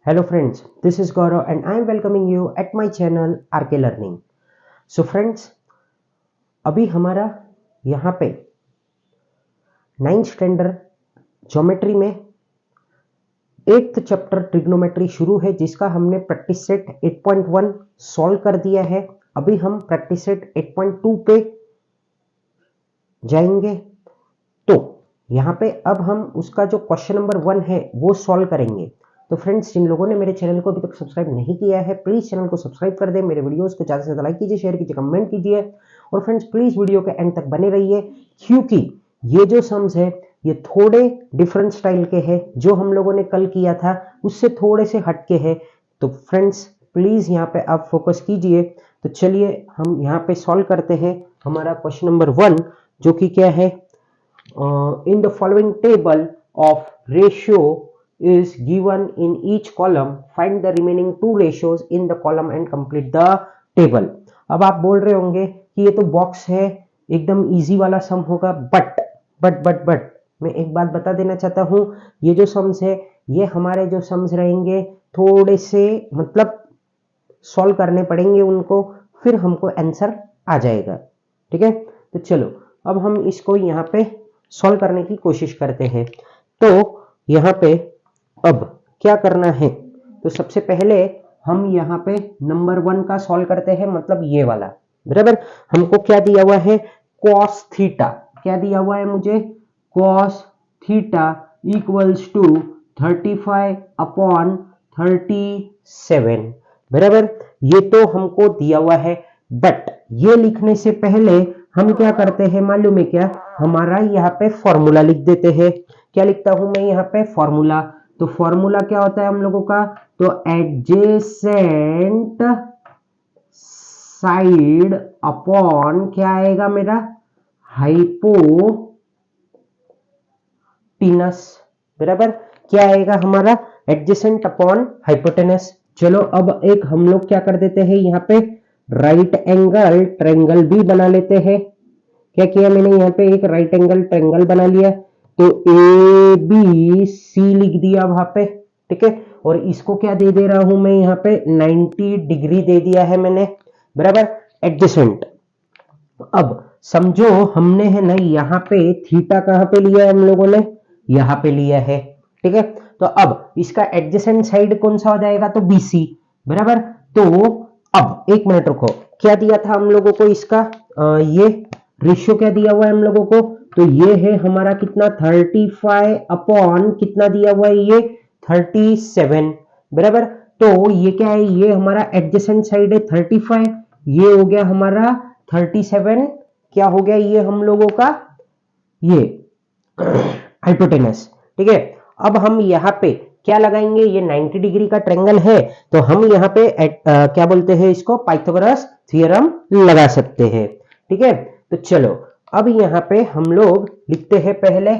Hello friends, this is Gaurav and I am welcoming you at my channel RK Learning. So friends, अभी हमारा यहाँ पे 9th standard geometry में 8th chapter trigonometry शुरू है, जिसका हमने प्रैक्टिस सेट 8.1 सॉल्व कर दिया है। अभी हम प्रैक्टिस सेट 8.2 पे जाएंगे। तो यहाँ पे अब हम उसका जो क्वेश्चन नंबर 1 है वो सॉल्व करेंगे। तो फ्रेंड्स, जिन लोगों ने मेरे चैनल को अभी तक सब्सक्राइब नहीं किया है, प्लीज चैनल को सब्सक्राइब कर दें, मेरे वीडियोस को ज़्यादा से ज़्यादा लाइक कीजिए, शेयर कीजिए, कमेंट कीजिए। और फ्रेंड्स, प्लीज वीडियो के एंड तक बने रहिए, क्योंकि ये जो सम्स है ये थोड़े डिफरेंट स्टाइल के हैं। जो हम लोगों ने कल किया था उससे थोड़े से हटके हैं। तो फ्रेंड्स, प्लीज यहाँ पे आप फोकस कीजिए। तो चलिए हम यहाँ पे सॉल्व करते हैं हमारा क्वेश्चन नंबर 1, जो कि क्या है, in the following table of ratio is given in each column, find the remaining two ratios in the column and complete the table। अब आप बोल रहे होंगे कि ये तो बॉक्स है, एकदम इजी वाला सम होगा। बट मैं एक बात बता देना चाहता हूं, ये जो सम्स है ये हमारे जो सम्स रहेंगे थोड़े से मतलब सॉल्व करने पड़ेंगे उनको, फिर हमको आंसर आ जाएगा। ठीक है, तो चलो अब हम इसको यहाँ पे सॉल्व करने की कोशिश करते हैं। तो यहाँ पे अब क्या करना है, तो सबसे पहले हम यहाँ पे नंबर 1 का सॉल्व करते हैं, मतलब ये वाला। बराबर, हमको क्या दिया हुआ है, cos थीटा। क्या दिया हुआ है मुझे, cos थीटा इक्वल्स टू 35/37। बराबर, ये तो हमको दिया हुआ है। बट ये लिखने से पहले हम क्या करते हैं मालूम है क्या, हमारा यहाँ पे फॉर्मूला लिख देते हैं। क्या लिखता हूं मैं यहाँ पे, फॉर्मूला। तो फॉर्मूला क्या होता है हम लोगों का, तो एडजेसेंट साइड अपॉन क्या आएगा मेरा, हाइपोटेनस। बराबर, क्या आएगा हमारा, एडजेसेंट अपॉन हाइपोटेनस। चलो अब एक हम लोग क्या कर देते हैं, यहाँ पे राइट एंगल ट्रायंगल भी बना लेते हैं। क्या किया मैंने, यहाँ पे एक राइट एंगल ट्रायंगल बना लिया। तो ए बी सी लिख दिया वहां पे। ठीक है, और इसको क्या दे दे रहा हूं मैं यहाँ पे, 90 डिग्री दे दिया है मैंने। बराबर, एडजेसेंट। अब समझो हमने है ना यहाँ पे थीटा कहां पे लिया है, हम लोगों ने यहाँ पे लिया है। ठीक है, तो अब इसका एडजेसेंट साइड कौन सा हो जाएगा, तो बीसी। बराबर, तो अब एक मिनट रुको, क्या दिया था हम लोगों को इसका, ये रेशियो क्या दिया हुआ है हम लोगों को, तो ये है हमारा कितना, 35 अपॉन कितना दिया हुआ है, ये 37। बराबर, तो ये क्या है, ये हमारा एडजेसेंट साइड है 35, ये हो गया हमारा 37। क्या हो गया ये हम लोगों का, ये हाइपोटेनस। ठीक है, अब हम यहाँ पे क्या लगाएंगे, ये 90 डिग्री का ट्रायंगल है, तो हम यहाँ पे क्या बोलते हैं इसको, पाइथागोरस थ्योरम लगा सकते हैं। ठीक है, तो चलो अब यहाँ पे हम लोग लिखते हैं पहले,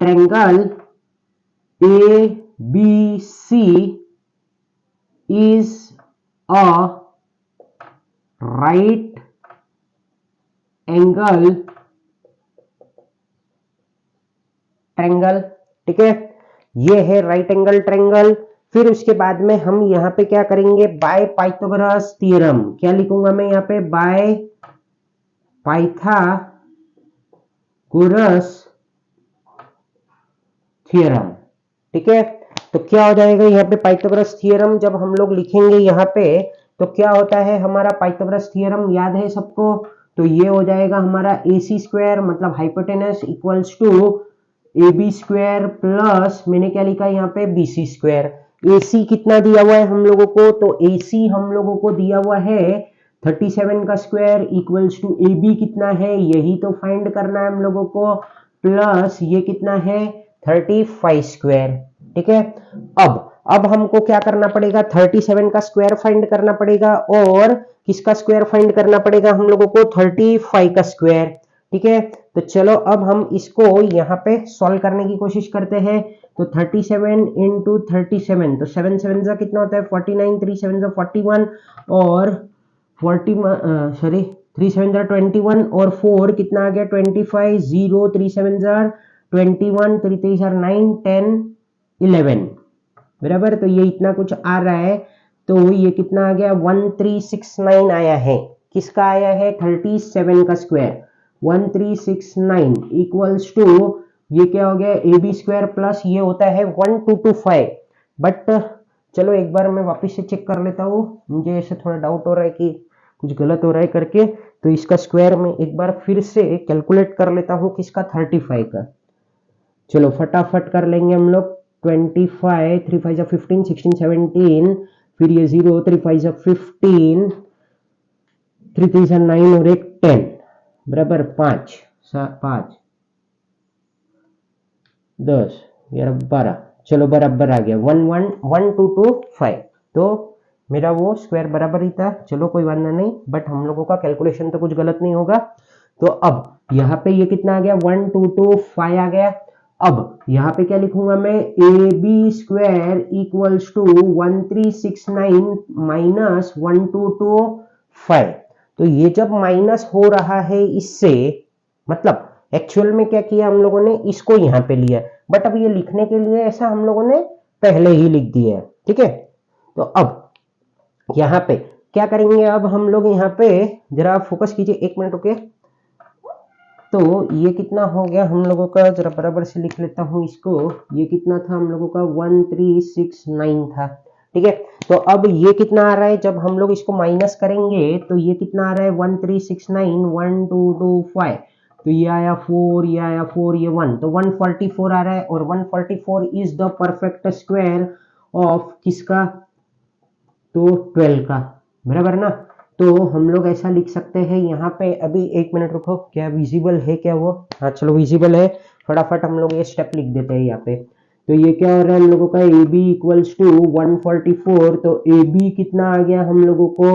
triangle A B C is a right angle triangle. ठीक है, ये है राइट एंगल ट्रायंगल। फिर उसके बाद में हम यहाँ पे क्या करेंगे, बाय पाइथागोरस थ्योरम। क्या लिखूंगा मैं यहाँ पे, बाय पाइथागोरस थ्योरम। ठीक है, तो क्या हो जाएगा यहाँ पे, पाइथागोरस थ्योरम जब हम लोग लिखेंगे यहाँ पे, तो क्या होता है हमारा पाइथागोरस थ्योरम, याद है सबको, तो ये हो जाएगा हमारा AC स्क्वायर मतलब hypotenuse equals to AB square plus मैंने क्या लिखा है यहाँ पे, BC स्क्वायर। AC कितना दिया हुआ है हम लोगों को, तो AC हम लोगों को दिया हुआ है 37 का स्क्वायर इक्वल्स टू AB कितना है, यही तो फाइंड करना है हम लोगों को, प्लस ये कितना है 35 स्क्वायर। ठीक है, अब हमको क्या करना पड़ेगा, 37 का स्क्वायर फाइंड करना पड़ेगा, और किसका स्क्वायर फाइंड करना पड़ेगा हम लोगों को, 35 का स्क्वायर। ठीक है, तो चलो अब हम इसको यहाँ पे सॉल्व करने की कोशिश करते हैं। तो 37 इंटू 37, तो 7 7 का कितना होता है 49, 3 7 41, और 3 7 21, और 4 कितना आ गया 25, 0 3 7 21, 3 3 9 10 11। बराबर। तो ये इतना कुछ आ रहा है, तो ये कितना आ गया 1369 आया है। किसका आया है 37 का स्क्वायर। 1369 इक्वल्स टू ये क्या हो गया ए बी स्क्वायर प्लस ये होता है 1225। बट चलो एक बार मैं वापस से चेक कर लेता हूँ, मुझे ऐसे थोड़ा डाउट हो रहा है कि कुछ गलत हो रहा है करके। तो इसका स्क्वायर में एक बार फिर से कैलकुलेट कर लेता हूँ किसका 35 का। चलो फटाफट कर लेंगे हम लोग। 25 3 5 जा 15 16 17 फिर ये 0 3 5 जा 15 3 3 जा 9 और एक 10 बराबर 5 5 10 11 12। चलो बराबर आ गया 1225। तो मेरा वो स्क्वायर बराबर ही था। चलो कोई वादा नहीं, बट हम लोगों का कैलकुलेशन तो कुछ गलत नहीं होगा। तो अब यहाँ पे ये कितना आ गया 1225 आ गया। अब यहाँ पे क्या लिखूंगा मैं A B square equals to 1369 minus 1225। तो ये जब माइनस हो रहा है इससे, मतलब एक्चुअल में क्या किया हम लोगों ने, इसको यहाँ पे लिया, बट अब ये लिखने के लिए ऐसा हम लोगों ने पहले ही लिख दिया है। ठीक है, तो अब यहाँ पे क्या करेंगे, अब हम लोग यहाँ पे जरा फोकस कीजिए, एक मिनट रुके। तो ये कितना हो गया हम लोगों का, जरा बराबर से लिख लेता हूँ इसको। ये कितना था हम लोगों का 1369 था। ठीक है, तो अब ये कितना आ रहा है, जब हम लोग इसको माइनस करेंगे तो ये कितना आ रहा है 1369 1225। तो ये आया 4, ये आया 4, ये 1, तो 144 आ रहा है। और 144 is the perfect square of किसका, तो 12 का, बराबर ना। तो हम लोग ऐसा लिख सकते हैं यहाँ पे। अभी एक मिनट रुको, क्या विजिबल है क्या वो, हाँ चलो विजिबल है। फटाफट हम लोग ये स्टेप लिख देते हैं यहाँ पे। तो ये क्या हो रहा है हम लोगों का ए बी इक्वल्स टू 144। तो ए बी कितना आ गया हम लोगों को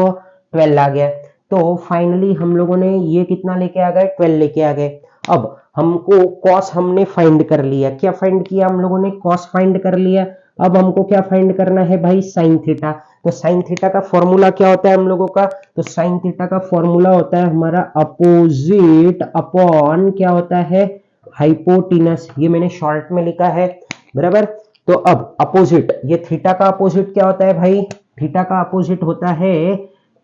12 आ गया। तो फाइनली हम लोगों ने ये कितना लेके आ गए 12 लेके आ गए। अब हमको कॉस हमने फाइंड कर लिया। क्या फाइंड किया हम लोगों ने, कॉस फाइंड कर लिया। अब हमको क्या फाइंड करना है भाई, साइन थीटा। तो साइन थीटा का फॉर्मूला क्या होता है हम लोगों का, तो साइन थीटा का फॉर्मूला होता है हमारा अपोजिट अपॉन क्या होता है, हाइपोटिनस। ये मैंने शॉर्ट में लिखा है, बराबर। तो अब अपोजिट, ये थीटा का अपोजिट क्या होता है भाई, थीटा का अपोजिट होता है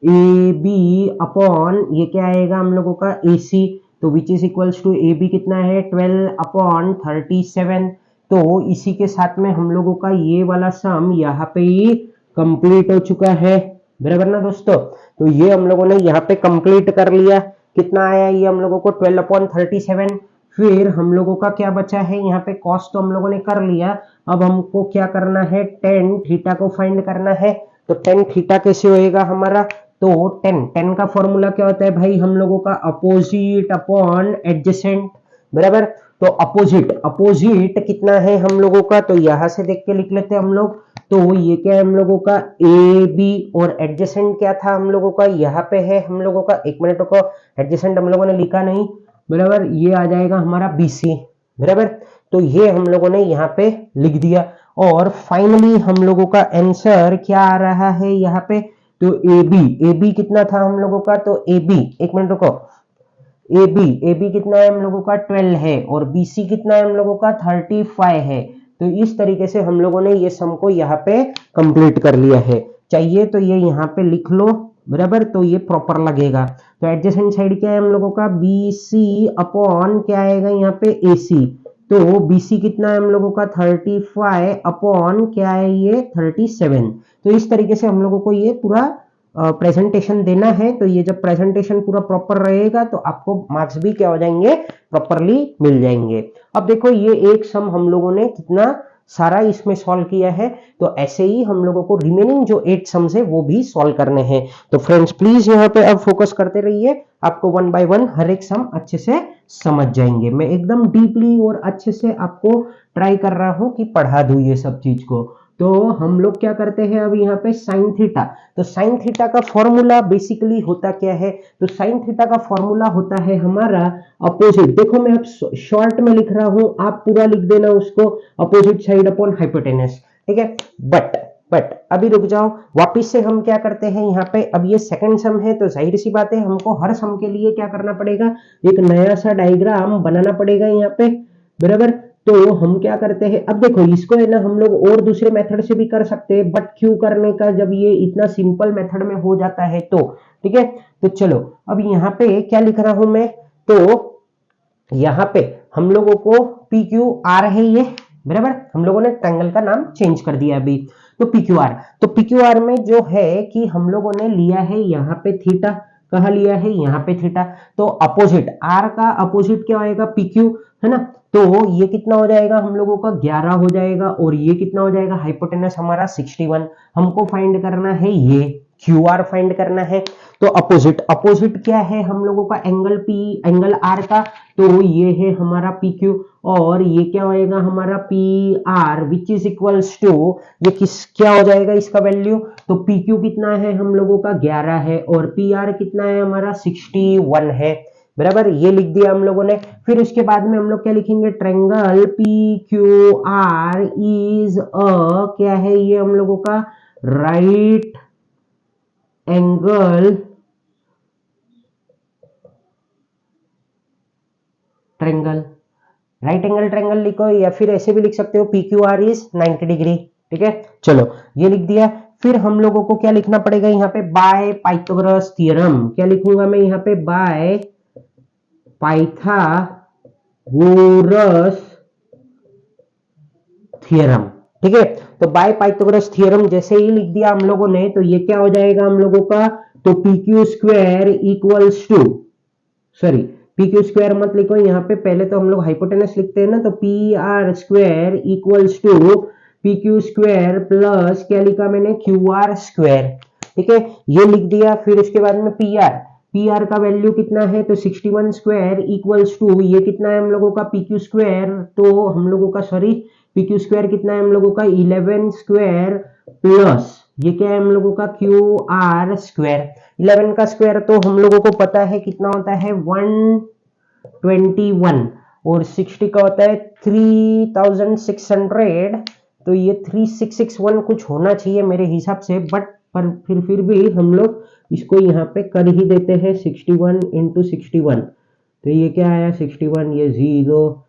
ए बी अपॉन ये क्या आएगा हम लोगों का ए सी। तो which is equals to A B कितना है 12 अपॉन 37। तो इसी के साथ में हम लोगों का ये वाला सम यहाँ पे ही कंप्लीट हो चुका है, बराबर ना दोस्तों। तो ये हम लोगों ने यहाँ पे कंप्लीट कर लिया। कितना आया ये हम लोगों को 12 अपॉन 37। फिर हम लोगों का क्या बचा है यहाँ पे, कॉस तो हम लोगों ने कर लिया। अब हमको क्या करना है, टेन थीटा को फाइंड करना है। तो टेन थीटा कैसे होएगा हमारा, तो टेन का फॉर्मूला क्या होता है भाई हम लोगों का, अपोजिट अपॉन एडजेसेंट, बराबर। तो अपोजिट कितना है हम लोगों का, तो यहां से देख के लिख लेते हैं हम लोग। तो ये क्या है हम लोगों का ए बी, और एडजेसेंट क्या था हम लोगों का, यहाँ पे है हम लोगों का, एक मिनट को, एडजेसेंट हम लोगों ने लिखा नहीं, बराबर। ये आ जाएगा हमारा बीसी, बराबर। तो ये हम लोगों ने यहाँ पे लिख दिया। और फाइनली हम लोगों का आंसर क्या आ रहा है यहाँ पे, तो ए बी कितना था हम लोगों का, तो ए बी, एक मिनट रुको, ए बी कितना है हम लोगों का 12 है, और बी सी कितना है हम लोगों का 35 है। तो इस तरीके से हम लोगों ने ये सम को यहाँ पे कंप्लीट कर लिया है। चाहिए तो ये यहाँ पे लिख लो, बराबर। तो ये प्रॉपर लगेगा। तो एडजेसेंट साइड क्या है हम लोगों का, बी सी अपॉन क्या आएगा यहाँ पे ए सी। तो बी सी कितना है हम लोगों का 35 अपॉन क्या है ये 37। तो इस तरीके से हम लोगों को ये पूरा प्रेजेंटेशन देना है। तो ये जब प्रेजेंटेशन पूरा प्रॉपर रहेगा तो आपको मार्क्स भी क्या हो जाएंगे, प्रॉपरली मिल जाएंगे। अब देखो ये एक सम हम लोगों ने कितना सारा इसमें सॉल्व किया है। तो ऐसे ही हम लोगों को रिमेनिंग जो 8 सम्स है वो भी सॉल्व करने हैं। तो फ्रेंड्स प्लीज यहाँ पे अब फोकस करते रहिए, आपको 1 बाय 1 हर एक सम अच्छे से समझ जाएंगे। मैं एकदम डीपली और अच्छे से आपको ट्राई कर रहा हूँ कि पढ़ा दूं ये सब चीज को। तो हम लोग क्या करते हैं अब यहाँ पे साइन थीटा। तो साइन थीटा का फॉर्मूला बेसिकली होता क्या है, तो साइन थीटा का फॉर्मूला होता है हमारा अपोजिट। देखो मैं अब शॉर्ट में लिख रहा हूं, आप पूरा लिख देना उसको, अपोजिट साइड अपॉन हाइपोटेनस, ठीक है। बट अभी रुक जाओ, वापिस से हम क्या करते हैं यहाँ पे, अब ये सेकंड सम है तो जाहिर सी बात है हमको हर सम के लिए क्या करना पड़ेगा, एक नया सा डायग्राम बनाना पड़ेगा यहाँ पे, बराबर। तो हम क्या करते हैं, अब देखो इसको है ना हम लोग और दूसरे मेथड से भी कर सकते हैं, बट क्यों करने का जब ये इतना सिंपल मेथड में हो जाता है तो ठीक है। तो चलो अब यहाँ पे क्या लिख रहा हूं मैं, तो यहाँ पे हम लोगों को पी क्यू आर है ये, बराबर, हम लोगों ने ट्रायंगल का नाम चेंज कर दिया अभी। तो पी क्यू आर, तो पी क्यू आर में जो है कि हम लोगों ने लिया है यहाँ पे थीटा, कहा लिया है यहाँ पे थीटा, तो अपोजिट आर का अपोजिट क्या आएगा, पी क्यू, है ना। तो ये कितना हो जाएगा हम लोगों का 11 हो जाएगा, और ये कितना हो जाएगा, हाइपोटेनस हमारा 61। हमको फाइंड करना है ये क्यू आर फाइंड करना है। तो अपोजिट, अपोजिट क्या है हम लोगों का, एंगल पी, एंगल आर का, तो ये है हमारा पी क्यू, और ये क्या होएगा हमारा P R, which is equals to, ये किस क्या हो जाएगा इसका वैल्यू, तो पी क्यू कितना है हम लोगों का 11 है, और पी आर कितना है हमारा 61 है, बराबर, ये लिख दिया हम लोगों ने। फिर उसके बाद में हम लोग क्या लिखेंगे, triangle P Q R is a, क्या है ये हम लोगों का, right angle triangle, right angle triangle लिखो, या फिर ऐसे भी लिख सकते हो P Q R is 90 degree, ठीक है। चलो ये लिख दिया। फिर हम लोगों को क्या लिखना पड़ेगा यहाँ पे, बाय पाइथागोरस थ्योरम, क्या लिखूंगा मैं यहाँ पे, बाय पाइथागोरस थ्योरम, ठीक है। तो बाय पाइथागोरस थ्योरम जैसे ही लिख दिया हम लोगों ने, तो ये क्या हो जाएगा हम लोगों का, तो P Q square equals to, sorry P Q square मत लिखो यहाँ पे, पहले तो हम लोग हाइपोटेनस लिखते हैं ना, तो P R square equals to P Q square plus क्या लिखा मैंने, क्यू आर स्क्वायर, ठीक है, ये लिख दिया। फिर उसके बाद में पी आर, पी आर का वैल्यू कितना है, तो 61 स्क्वायर इक्वल्स टू, ये कितना है हम लोगों का पी क्यू स्क्वायर, तो हम लोगों का सॉरी पी क्यू स्क्वायर कितना है हम लोगों का 11 स्क्वायर प्लस ये क्या है हम लोगों का क्यू आर स्क्वायर। 11 का स्क्वायर तो हम लोगों को पता है कितना होता है 121, और 60 का होता है 3600, तो ये 3661 कुछ होना चाहिए मेरे हिसाब से, बट पर फिर भी हम लोग इसको यहाँ पे कर ही देते हैं 61 इंटू 61, तो ये क्या आया 61, ये 0,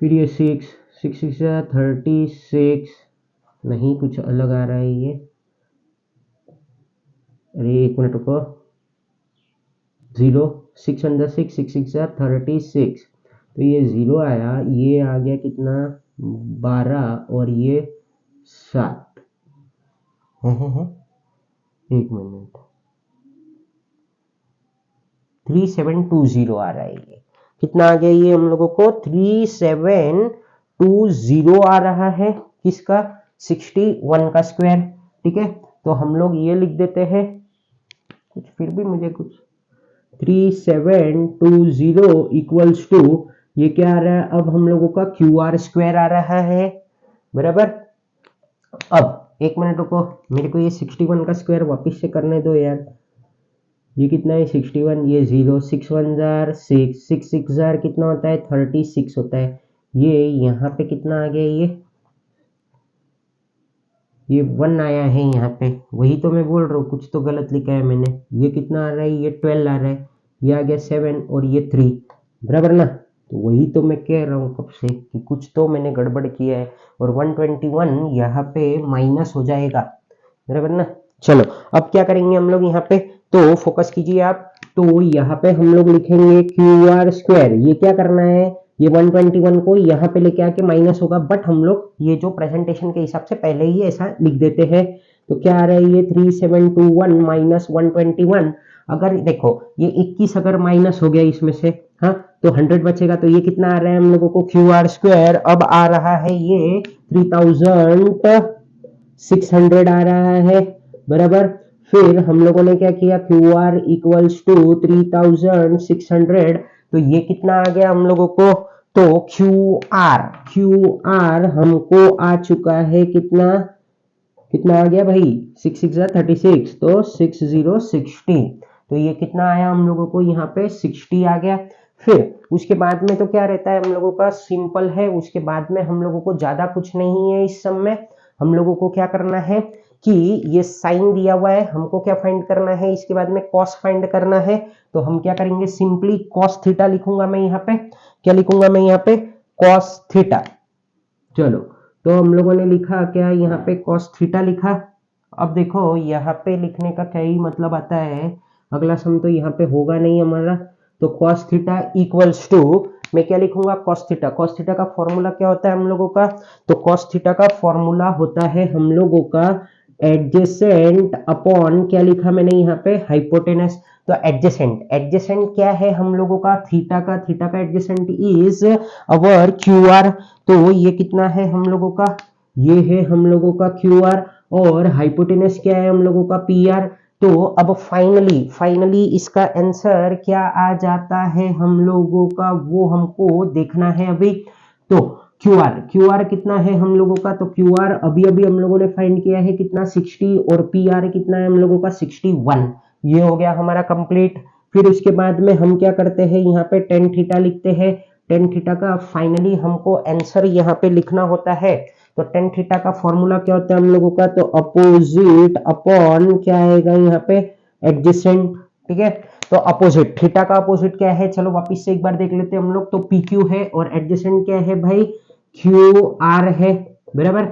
फिर ये 6, 6 6 36, नहीं कुछ अलग आ रहा है ये, अरे एक मिनट रुको, 0 6 अंदर 6 6 6 36, तो ये 0 आया, ये आ गया कितना 12, और ये 7, एक मिनट, 3720 आ रहा है, ये कितना आ गया, ये हम लोगों को 3720 आ रहा है, किसका 61 का स्क्वायर, ठीक है। तो हम लोग ये लिख देते हैं, कुछ फिर भी मुझे कुछ 3720 इक्वल्स टू, ये क्या आ रहा है अब हम लोगों का क्यू आर स्क्वायर आ रहा है, बराबर। अब एक मिनट रुको, मेरे को ये 61 का स्क्वायर वापस से करने दो यार, ये कितना है 61, ये 0, 6 1 जार 6, 6 6 जार कितना होता है 36 होता है, ये यहाँ पे कितना आ गया, ये 1 आया है यहाँ पे, वही तो मैं बोल रहा हूँ, कुछ तो गलत लिखा है मैंने, ये कितना आ रहा है, ये 12 आ रहा है, ये आ गया 7, और ये 3, बराबर ना। तो वही तो मैं कह रहा हूँ कब से कि कुछ तो मैंने गड़बड़ किया है, और 121 यहाँ पे माइनस हो जाएगा, बराबर ना। चलो अब क्या करेंगे हम लोग यहाँ पे, तो फोकस कीजिए आप, तो यहाँ पे हम लोग लिखेंगे क्यू आर स्क्वायर, ये क्या करना है, ये 121 को यहाँ पे लेके आके माइनस होगा, बट हम लोग ये जो प्रेजेंटेशन के हिसाब से पहले ही ऐसा लिख देते हैं, तो क्या आ रहा है ये 3721 माइनस 121, अगर देखो ये 21 अगर माइनस हो गया इसमें से, हाँ तो 100 बचेगा, तो ये कितना आ रहा है हम लोगों को क्यू आर स्क्वायर, अब आ रहा है ये 3600 आ रहा है, बराबर। फिर हम लोगों ने क्या किया, क्यू आर इक्वल्स टू 3600, तो ये कितना आ गया हम लोगों को, तो क्यू आर हमको आ चुका है कितना, कितना आ गया भाई 6 6 36, तो 6060, तो ये कितना आया हम लोगों को यहाँ पे 60 आ गया। फिर उसके बाद में तो क्या रहता है हम लोगों का, सिंपल है, उसके बाद में हम लोगों को ज्यादा कुछ नहीं है इस सब में, हम लोगों को क्या करना है कि ये साइन दिया हुआ है, हमको क्या फाइंड करना है, इसके बाद में कॉस फाइंड करना है। तो हम क्या करेंगे, सिंपली कॉस थीटा लिखूंगा मैं यहाँ पे, क्या लिखूंगा मैं यहाँ पे, कॉस थीटा। चलो तो हम लोगों ने लिखा क्या, यहाँ पे कॉस थीटा लिखा। अब देखो यहाँ पे लिखने का क्या ही मतलब आता है, अगला सम तो यहाँ पे होगा नहीं हमारा। तो कॉस थीटा इक्वल्स टू, मैं क्या लिखूंगा, कॉस थीटा। कॉस थीटा का फॉर्मूला क्या होता है हम लोगों का, तो कॉस थीटा का फॉर्मूला होता है हम लोगों का एडजेसेंट अपॉन, क्या लिखा मैंने यहाँ पे, हाइपोटेनस। तो एडजेसेंट, एडजेसेंट क्या है हम लोगों का, थीटा का, थीटा का adjacent is our Q R. तो ये कितना है हम लोगों का, ये है हम लोगों का क्यू आर, और हाइपोटेनस क्या है हम लोगों का, पी आर। तो अब फाइनली इसका आंसर क्या आ जाता है हम लोगों का, वो हमको देखना है अभी। तो क्यू आर कितना है हम लोगों का, तो क्यू आर अभी अभी हम लोगों ने फाइंड किया है कितना, 60, और पी आर कितना है हम लोगों का, 61। ये हो गया हमारा कंप्लीट। फिर उसके बाद में हम क्या करते हैं, यहाँ पे टेन थीटा लिखते हैं। टेन थीटा का फाइनली हमको आंसर यहाँ पे लिखना होता है। तो टेन थीटा का फॉर्मूला क्या होता है हम लोगों का, तो अपोजिट अपॉन क्या आएगा यहाँ पे, एडजेसेंट। ठीक है, तो अपोजिट, थीटा का अपोजिट क्या है, चलो वापिस से एक बार देख लेते हैं हम लोग। तो पी क्यू है और एडजेसेंट क्या है भाई, क्यू आर है, बराबर।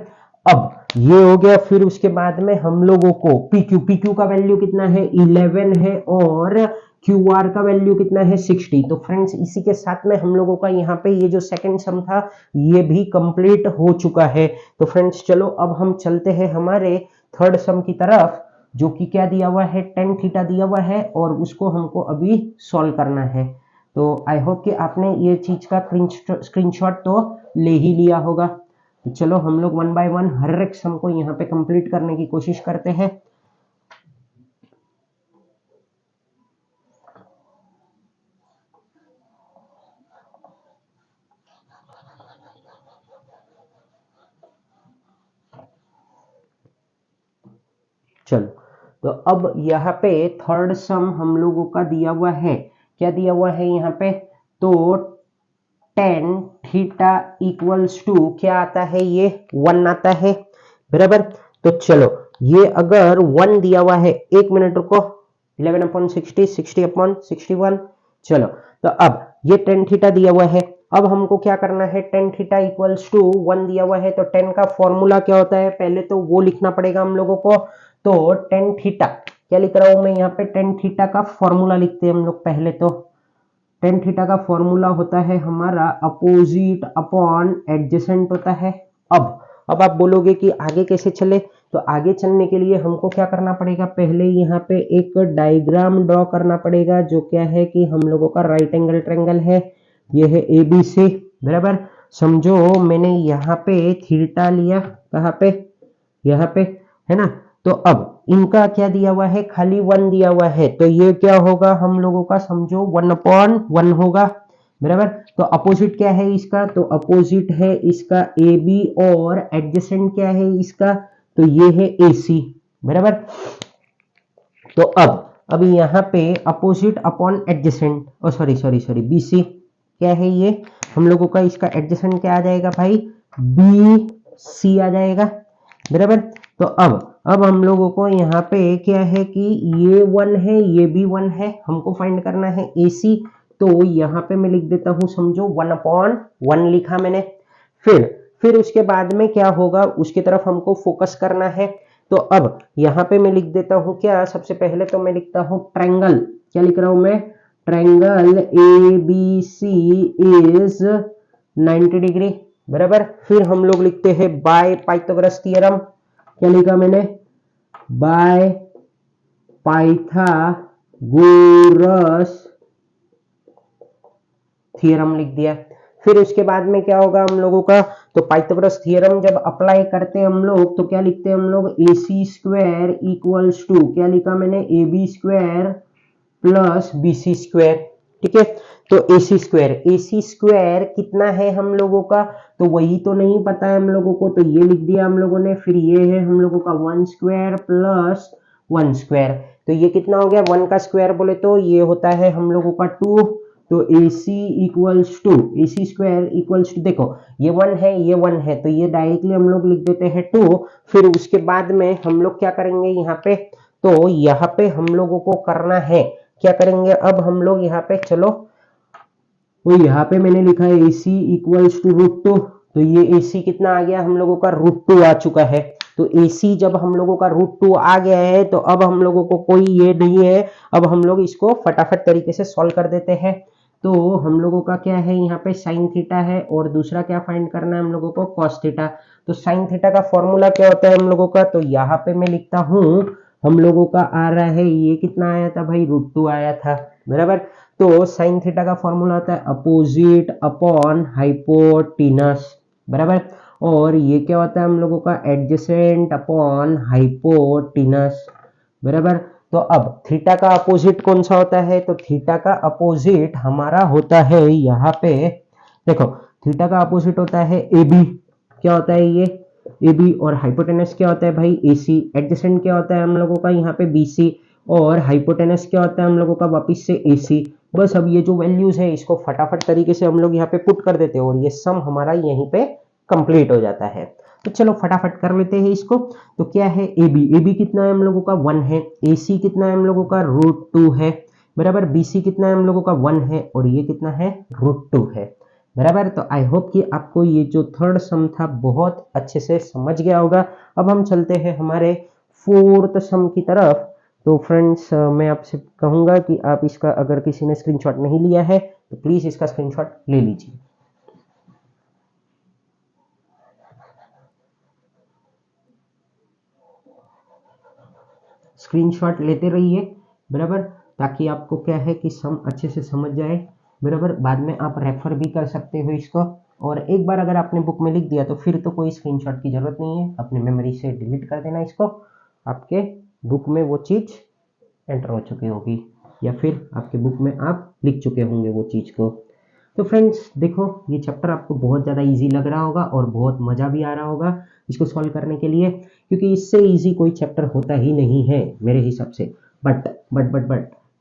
अब ये हो गया। फिर उसके बाद में हम लोगों को पी क्यू का वैल्यू कितना है, 11 है, और क्यू आर का वैल्यू कितना है, 60। तो फ्रेंड्स इसी के साथ में हम लोगों का यहाँ पे ये जो सेकंड सम था ये भी कंप्लीट हो चुका है। तो फ्रेंड्स चलो अब हम चलते हैं हमारे थर्ड सम की तरफ, जो कि क्या दिया हुआ है, टेन थीटा दिया हुआ है, और उसको हमको अभी सॉल्व करना है। तो आई होप कि आपने ये चीज का स्क्रीनशॉट तो ले ही लिया होगा। तो चलो हम लोग वन बाय वन हर एक सम को यहाँ पे कंप्लीट करने की कोशिश करते हैं। चलो तो अब यहाँ पे थर्ड सम हम लोगों का दिया हुआ है, क्या दिया हुआ है यहाँ पे, तो टेन थीटा इक्वल्स टू क्या आता है, ये 1 आता है, बराबर। तो चलो ये अगर 1 दिया हुआ है, एक मिनट रुको, 11 अपॉन 60, 60 अपॉन 61। चलो तो अब ये टेन थीटा दिया हुआ है, अब हमको क्या करना है, टेन थीटा इक्वल्स टू 1 दिया हुआ है, तो टेन का फॉर्मूला क्या होता है, पहले तो वो लिखना पड़ेगा हम लोगों को। तो टेन थीटा क्या लिख रहा हूं मैं यहाँ पे, टेन थीटा का फॉर्मूला लिखते हैं हम लोग पहले। तो टेन थीटा का फॉर्मूला होता है हमारा अपोजिट अपॉन एडजेसेंट होता है। अब आप बोलोगे कि आगे कैसे चले, तो आगे चलने के लिए हमको क्या करना पड़ेगा, पहले यहाँ पे एक डायग्राम ड्रॉ करना पड़ेगा, जो क्या है कि हम लोगों का राइट एंगल ट्रायंगल है, ये है ABC, बराबर। समझो मैंने यहाँ पे थीटा लिया, कहाँ पे, यहाँ पे, है ना। तो अब इनका क्या दिया हुआ है, खाली 1 दिया हुआ है, तो ये क्या होगा हम लोगों का, समझो 1/1 होगा, बराबर। तो अपोजिट क्या है इसका, तो अपोजिट है इसका AB, और एडजेसेंट क्या है इसका, तो ये है AC, बराबर। तो अब यहाँ पे अपोजिट अपॉन एडजेसेंट, ओ सॉरी BC क्या है ये हम लोगों का, इसका एडजेसेंट क्या आ जाएगा भाई, BC आ जाएगा, बराबर। तो अब हम लोगों को यहाँ पे क्या है कि ये 1 है, ये भी 1 है, हमको फाइंड करना है AC। तो यहाँ पे मैं लिख देता हूँ, समझो 1/1 लिखा मैंने। फिर उसके बाद में क्या होगा, उसकी तरफ हमको फोकस करना है। तो अब यहाँ पे मैं लिख देता हूँ क्या, सबसे पहले तो मैं लिखता हूँ ट्रायंगल, क्या लिख रहा हूँ मैं, ट्रायंगल ABC इज 90 डिग्री, बराबर। फिर हम लोग लिखते हैं बाय पाइथागोरस थ्योरम, क्या लिखा मैंने, बाय पाइथागोरस थ्योरम लिख दिया। फिर उसके बाद में क्या होगा हम लोगों का, तो पाइथागोरस थ्योरम जब अप्लाई करते हैं हम लोग, तो क्या लिखते हैं हम लोग, AC स्क्वायर इक्वल्स टू, क्या लिखा मैंने, AB square plus BC square, ठीक है। तो AC स्क्वायर कितना है हम लोगों का, तो वही तो नहीं पता है हम लोगों को, तो ये लिख दिया हम लोगों ने। फिर ये है हम लोगों का 1 स्क्वायर प्लस 1 स्क्वायर, तो ये कितना हो गया, 1 का स्क्वायर बोले तो ये होता है हम लोगों का 2, तो AC equals to AC square equals to, देखो ये 1 है ये 1 है, तो ये डायरेक्टली हम लोग लिख देते हैं 2। फिर उसके बाद में हम लोग क्या करेंगे यहाँ पे, तो यहाँ पे हम लोगों को करना है क्या करेंगे, अब हम लोग यहाँ पे चलो, तो यहाँ पे मैंने लिखा है AC इक्वल्स टू √2, तो ये AC कितना आ गया हम लोगों का √2 आ चुका है। तो AC जब हम लोगों का √2 आ गया है तो अब हम लोगों को कोई ये नहीं है, अब हम लोग इसको फटाफट तरीके से सॉल्व कर देते हैं। तो हम लोगों का क्या है यहाँ पे साइन थीटा है और दूसरा क्या फाइंड करना है हम लोगों को, कॉस थीटा। तो साइन थीटा का फॉर्मूला क्या होता है हम लोगों का, तो यहाँ पे मैं लिखता हूँ हम लोगों का आ रहा है, ये कितना आया था भाई, √2 आया था, बराबर। तो साइन थीटा का फॉर्मूला होता है अपोजिट अपॉन हाइपोटेनस, बराबर। और ये क्या होता है हम लोगों का, एडजेसेंट अपॉन हाइपोटेनस, बराबर। तो अब थीटा का अपोजिट कौन सा होता है, तो थीटा का अपोजिट हमारा होता है यहाँ पे, देखो थीटा का अपोजिट होता है AB, क्या होता है ये AB, और हाइपोटेनस क्या होता है भाई AC, एडजेसेंट क्या होता है हम लोगों का यहाँ पे BC, और हाइपोटेनस क्या होता है हम लोगों का वापिस से AC। बस अब ये जो वैल्यूज है इसको फटाफट तरीके से हम लोग यहाँ पे पुट कर देते हैं और ये सम हमारा यहीं पे कंप्लीट हो जाता है। तो चलो फटाफट कर लेते हैं इसको। तो क्या है AB कितना है हम लोगों का 1 है, AC कितना है हम लोगों का √2 है, बराबर। BC कितना है हम लोगों का 1 है और ये कितना है √2 है, बराबर। तो आई होप कि आपको ये जो थर्ड सम था बहुत अच्छे से समझ गया होगा। अब हम चलते हैं हमारे फोर्थ सम की तरफ। तो फ्रेंड्स मैं आपसे कहूंगा कि आप इसका, अगर किसी ने स्क्रीनशॉट नहीं लिया है तो प्लीज इसका स्क्रीनशॉट ले लीजिए। स्क्रीनशॉट लेते रहिए, बराबर, ताकि आपको क्या है कि सम अच्छे से समझ जाए, बराबर। बाद में आप रेफर भी कर सकते हो इसको, और एक बार अगर आपने बुक में लिख दिया तो फिर तो कोई स्क्रीनशॉट की जरूरत नहीं है, अपने मेमोरी से डिलीट कर देना इसको, आपके बुक में वो चीज एंटर हो चुकी होगी या फिर आपके बुक में आप लिख चुके होंगे वो चीज को। तो फ्रेंड्स देखो ये चैप्टर आपको बहुत ज़्यादा इजी लग रहा होगा और बहुत मज़ा भी आ रहा होगा इसको सॉल्व करने के लिए, क्योंकि इससे इजी कोई चैप्टर होता ही नहीं है मेरे हिसाब से। बट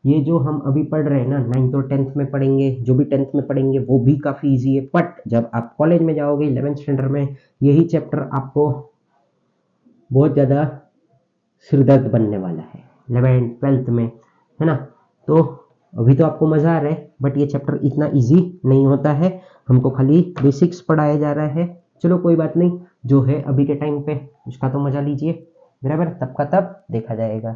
ये जो हम अभी पढ़ रहे हैं ना, 9th और 10th में पढ़ेंगे, जो भी 10th में पढ़ेंगे वो भी काफ़ी इजी है। बट जब आप कॉलेज में जाओगे 11th स्टैंडर्ड में, यही चैप्टर आपको बहुत ज़्यादा सिरदर्द बनने वाला है 11th 12th में, है ना। तो अभी तो आपको मजा आ रहा है, बट ये चैप्टर इतना इजी नहीं होता है, हमको खाली बेसिक्स पढ़ाया जा रहा है। चलो कोई बात नहीं, जो है अभी के टाइम पे उसका तो मजा लीजिए, बराबर। तब का तब देखा जाएगा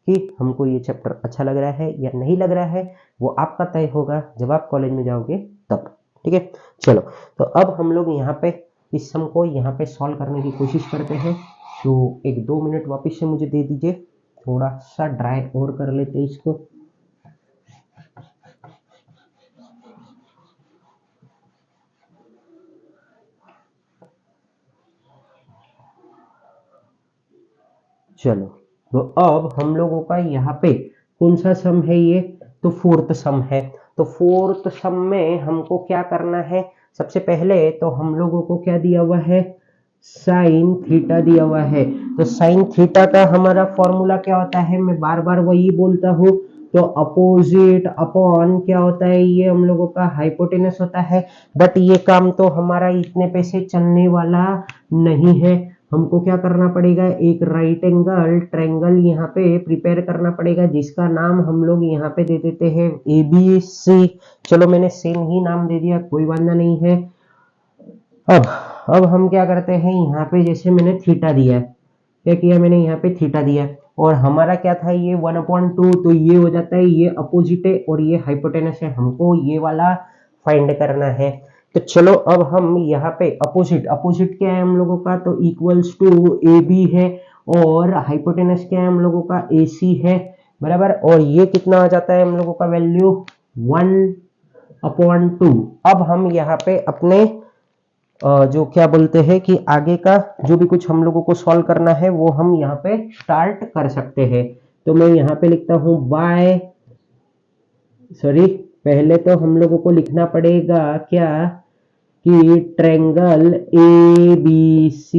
कि हमको ये चैप्टर अच्छा लग रहा है या नहीं लग रहा है, वो आपका तय होगा जब आप कॉलेज में जाओगे तब, ठीक है। चलो तो अब हम लोग यहाँ पे इस सम को यहाँ पे सॉल्व करने की कोशिश करते हैं। तो 1-2 मिनट वापस से मुझे दे दीजिए, थोड़ा सा ड्राई और कर लेते हैं इसको। चलो तो अब हम लोगों का यहाँ पे कौन सा सम है ये, तो फोर्थ सम है। तो फोर्थ सम में हमको क्या करना है, सबसे पहले तो हम लोगों को क्या दिया हुआ है, साइन थीटा दिया हुआ है। तो साइन थीटा का हमारा फॉर्मूला क्या होता है, मैं बार बार वही बोलता हूँ, तो अपोजिट अपॉन क्या होता है, ये हम लोगों का हाइपोटेनस होता है। बट ये काम तो हमारा इतने पैसे चलने वाला नहीं है, हमको क्या करना पड़ेगा, एक राइट एंगल ट्रायंगल यहाँ पे प्रिपेयर करना पड़ेगा, जिसका नाम हम लोग यहाँ पे दे देते हैं ABC। चलो मैंने सेम ही नाम दे दिया, कोई वादा नहीं है। अब हम क्या करते हैं, यहाँ पे जैसे मैंने थीटा दिया है, क्या किया मैंने यहाँ पे थीटा दिया, और हमारा क्या था ये 1/2, तो ये हो जाता है, ये अपोजिट है और ये हाइपोटेनस है, हमको ये वाला फाइंड करना है। तो चलो अब हम यहाँ पे अपोजिट क्या है हम लोगों का, तो इक्वल्स टू AB है, और हाइपोटेनस क्या है हम लोगों का, AC है, बराबर। और ये कितना आ जाता है हम लोगों का वैल्यू 1/2। अब हम यहाँ पे अपने जो क्या बोलते हैं कि आगे का जो भी कुछ हम लोगों को सॉल्व करना है वो हम यहाँ पे स्टार्ट कर सकते हैं। तो मैं यहाँ पे लिखता हूँ पहले तो हम लोगों को लिखना पड़ेगा क्या, कि ट्रायंगल ABC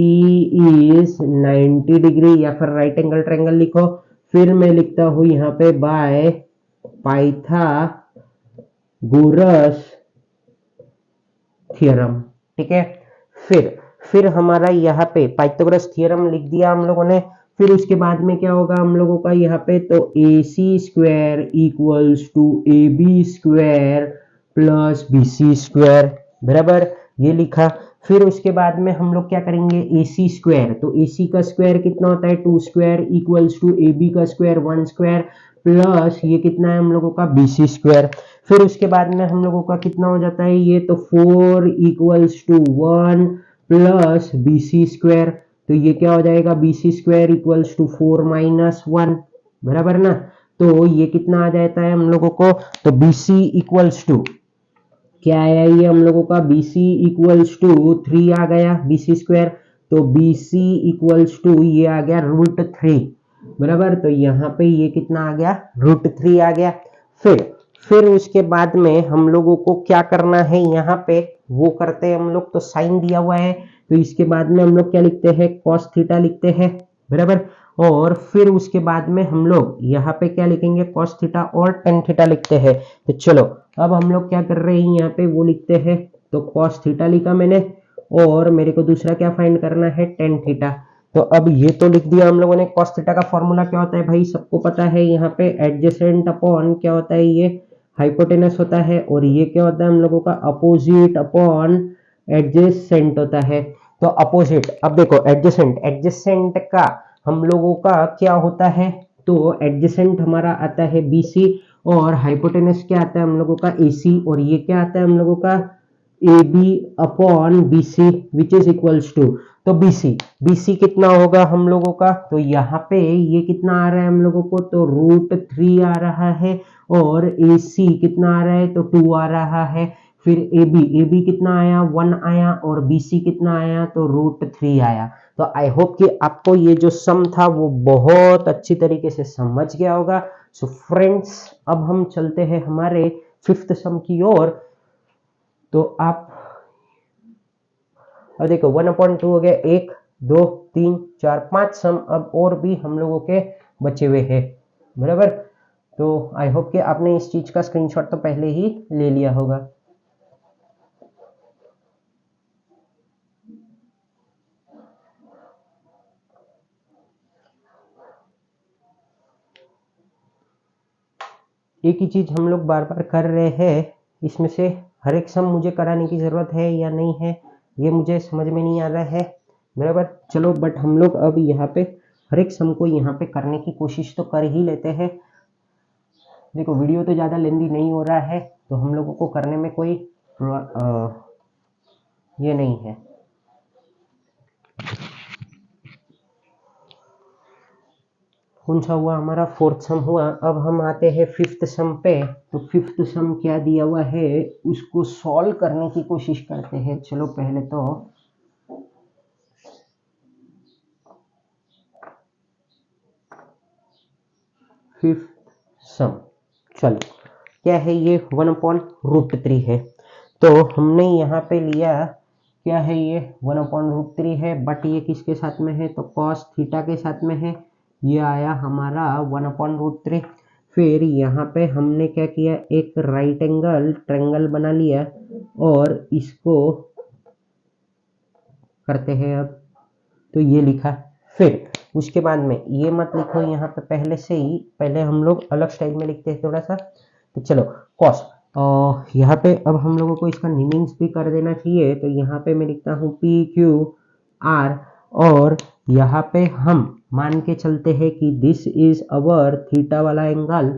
इज 90 डिग्री, या फिर राइट एंगल ट्रायंगल लिखो। फिर मैं लिखता हूँ यहाँ पे बाय पाइथागोरस थ्योरम। ठीक है, फिर हमारा यहाँ पे पाइथागोरस थ्योरम लिख दिया हम लोगों ने। फिर उसके बाद में क्या होगा हम लोगों का यहाँ पे, तो A C square equals to A B square plus B C square, बराबर, ये लिखा। फिर उसके बाद में हम लोग क्या करेंगे, ए सी स्क्वायर, तो ए सी का स्क्वायर कितना होता है 2 square equals to A B का स्क्वायर 1 स्क्वायर प्लस ये कितना है हम लोगों का बी सी स्क्वायर। फिर उसके बाद में हम लोगों का कितना हो जाता है ये, तो 4 equals to 1 plus B C square, तो ये क्या हो जाएगा B C square equals to 4 minus 1, बराबर ना। तो ये कितना आ जाता है हम लोगों को, तो बी सी इक्वल्स टू क्या आया ये हम लोगों का, बी सी इक्वल्स टू 3 आ गया बी सी स्क्वायर, तो बी सी इक्वल्स टू ये आ गया √3, बराबर। तो यहाँ पे ये कितना आ गया, √3 आ गया। फिर उसके बाद में हम लोगों को क्या करना है यहाँ पे, वो करते हैं हम लोग। तो साइन दिया हुआ है, तो इसके बाद में हम लोग क्या लिखते हैं, cos थीटा लिखते हैं, बराबर। और फिर उसके बाद में हम लोग यहाँ पे क्या लिखेंगे, cos थीटा और tan थीटा लिखते हैं। तो चलो अब हम लोग क्या कर रहे हैं यहाँ पे, वो लिखते हैं। तो cos थीटा लिखा मैंने, और मेरे को दूसरा क्या फाइंड करना है, tan थीटा। तो अब ये तो लिख दिया हम लोगों ने। cos थीटा का फॉर्मूला क्या होता है भाई, सबको पता है। यहाँ पे एडजेसेंट अपॉन क्या होता है, ये हाइपोटेनस होता है, और ये क्या होता है हम लोगों का, अपोजिट अपॉन एडजेसेंट होता है। तो अपोजिट, अब देखो एडजेसेंट का हम लोगों का क्या होता है, तो एडजेसेंट हमारा आता है BC, और हाइपोटेनस क्या आता है हम लोगों का AC, और ये क्या आता है हम लोगों का AB upon BC which is equals to, तो BC कितना होगा हम लोगों का, तो यहाँ पे ये कितना आ रहा है हम लोगों को, तो √3 आ रहा है, और AC कितना आ रहा है, तो 2 आ रहा है। फिर AB कितना आया, 1 आया, और BC कितना आया, तो √3 आया। तो आई होप कि आपको ये जो सम था वो बहुत अच्छी तरीके से समझ गया होगा। सो फ्रेंड्स, अब हम चलते हैं हमारे 5th सम की ओर। तो आप अब देखो 1/2 हो गया, 1 2 3 4 5 सम अब और भी हम लोगों के बचे हुए हैं, बराबर। तो आई होप कि आपने इस चीज का स्क्रीनशॉट तो पहले ही ले लिया होगा। एक ही चीज हम लोग बार बार कर रहे हैं, इसमें से हर एक सम मुझे कराने की जरूरत है या नहीं है ये मुझे समझ में नहीं आ रहा है, बराबर। चलो बट हम लोग अब यहाँ पे हर एक सम को यहाँ पे करने की कोशिश तो कर ही लेते हैं। देखो वीडियो तो ज़्यादा लेंदी नहीं हो रहा है, तो हम लोगों को करने में कोई ये नहीं है। कौन सा हुआ हमारा, 4th सम हुआ। अब हम आते हैं 5th सम पे। तो 5th सम क्या दिया हुआ है, उसको सॉल्व करने की कोशिश करते हैं। चलो पहले तो सम, चलो क्या है ये, 1/√3 है। तो हमने यहाँ पे लिया क्या है ये, 1/√3 है, बट ये किसके साथ में है, तो cos थीटा के साथ में है। ये आया हमारा 1/√3। फिर यहाँ पे हमने क्या किया, एक राइट एंगल ट्रायंगल बना लिया, और इसको करते हैं अब। तो ये लिखा। फिर उसके बाद में ये मत लिखो यहाँ पे पहले से ही, पहले हम लोग अलग स्टाइल में लिखते हैं थोड़ा सा। तो चलो कॉस, यहाँ पे अब हम लोगों को इसका नीमिंग्स भी कर देना चाहिए। तो यहाँ पे मैं लिखता हूँ PQR, और यहाँ पे हम मान के चलते हैं कि दिस इज अवर थीटा वाला एंगल।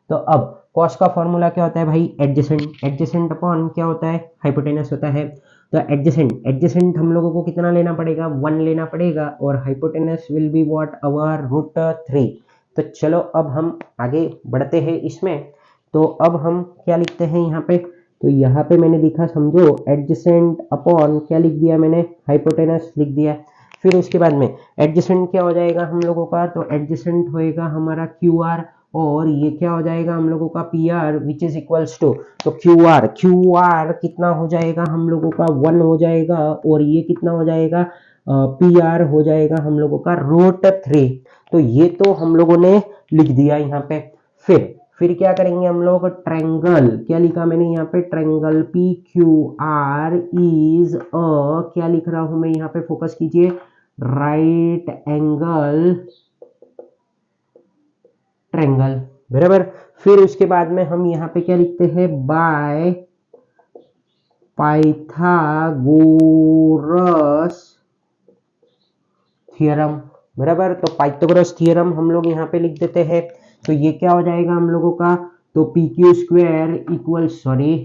तो अब कॉस का फॉर्मूला क्या होता है भाई, एडजेसेंट अपॉन क्या होता है, हाइपोटेनस होता है। तो एडजेसेंट हम लोगों को कितना लेना पड़ेगा, 1 लेना पड़ेगा, और हाइपोटेनस विल बी व्हाट, अवर √3। तो चलो अब हम आगे बढ़ते हैं इसमें। तो अब हम क्या लिखते हैं यहाँ पे, तो यहाँ पे मैंने लिखा, समझो एडजेसेंट अपॉन क्या लिख दिया मैंने, हाइपोटेनस लिख दिया। फिर उसके बाद में एडजेसेंट क्या हो जाएगा हम लोगों का, तो एडजेसेंट होएगा हमारा QR, और ये क्या हो जाएगा हम लोगों का PR which is equals to, तो QR कितना हो जाएगा हम लोगों का, 1 हो जाएगा, और ये कितना हो जाएगा, PR हो जाएगा हम लोगों का √3। तो ये तो हम लोगों ने लिख दिया यहाँ पे। फिर क्या करेंगे हम लोग, ट्रायंगल, क्या लिखा मैंने यहाँ पे, triangle P Q R is a, क्या लिख रहा हूं मैं यहाँ पे, फोकस कीजिए, राइट एंगल ट्रायंगल, बराबर। फिर उसके बाद में हम यहाँ पे क्या लिखते हैं, बाय पाइथागोरस थ्योरम, बराबर। तो पाइथागोरस थ्योरम हम लोग यहाँ पे लिख देते हैं। तो ये क्या हो जाएगा हम लोगों का, तो P Q square equal, sorry,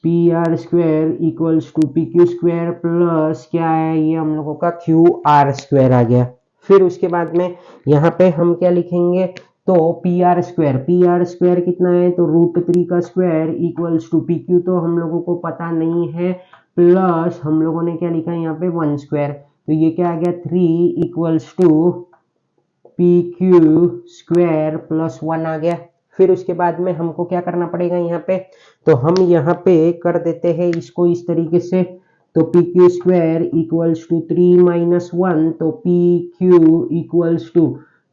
P R square equals to P Q square plus क्या है ये हम लोगों का, क्यू आर स्क्वायर आ गया। फिर उसके बाद में यहाँ पे हम क्या लिखेंगे, तो पी आर स्क्वायर कितना है, तो √3 का square equals to P Q तो हम लोगों को पता नहीं है, प्लस हम लोगों ने क्या लिखा है यहाँ पे 1 स्क्वायर, तो ये क्या आ गया, 3 equals to P Q square plus 1 आ गया। फिर उसके बाद में हमको क्या करना पड़ेगा यहाँ पे, तो हम यहाँ पे कर देते हैं इसको इस तरीके से, तो P Q square equals to 3 minus 1, तो पी क्यू इक्वल्स टू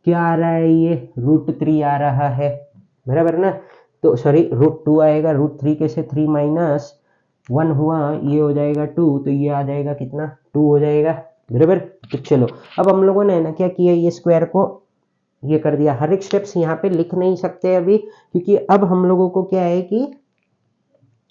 क्या आ रहा है, ये √3 आ रहा है, बराबर ना। तो सॉरी √2 आएगा, √3 कैसे, 3 माइनस 1 हुआ, ये हो जाएगा 2, तो ये आ जाएगा कितना, 2 हो जाएगा, बराबर। तो चलो अब हम लोगों ने ना क्या किया, ये स्क्वायर को ये कर दिया। हर एक स्टेप्स यहाँ पे लिख नहीं सकते अभी, क्योंकि अब हम लोगों को क्या है कि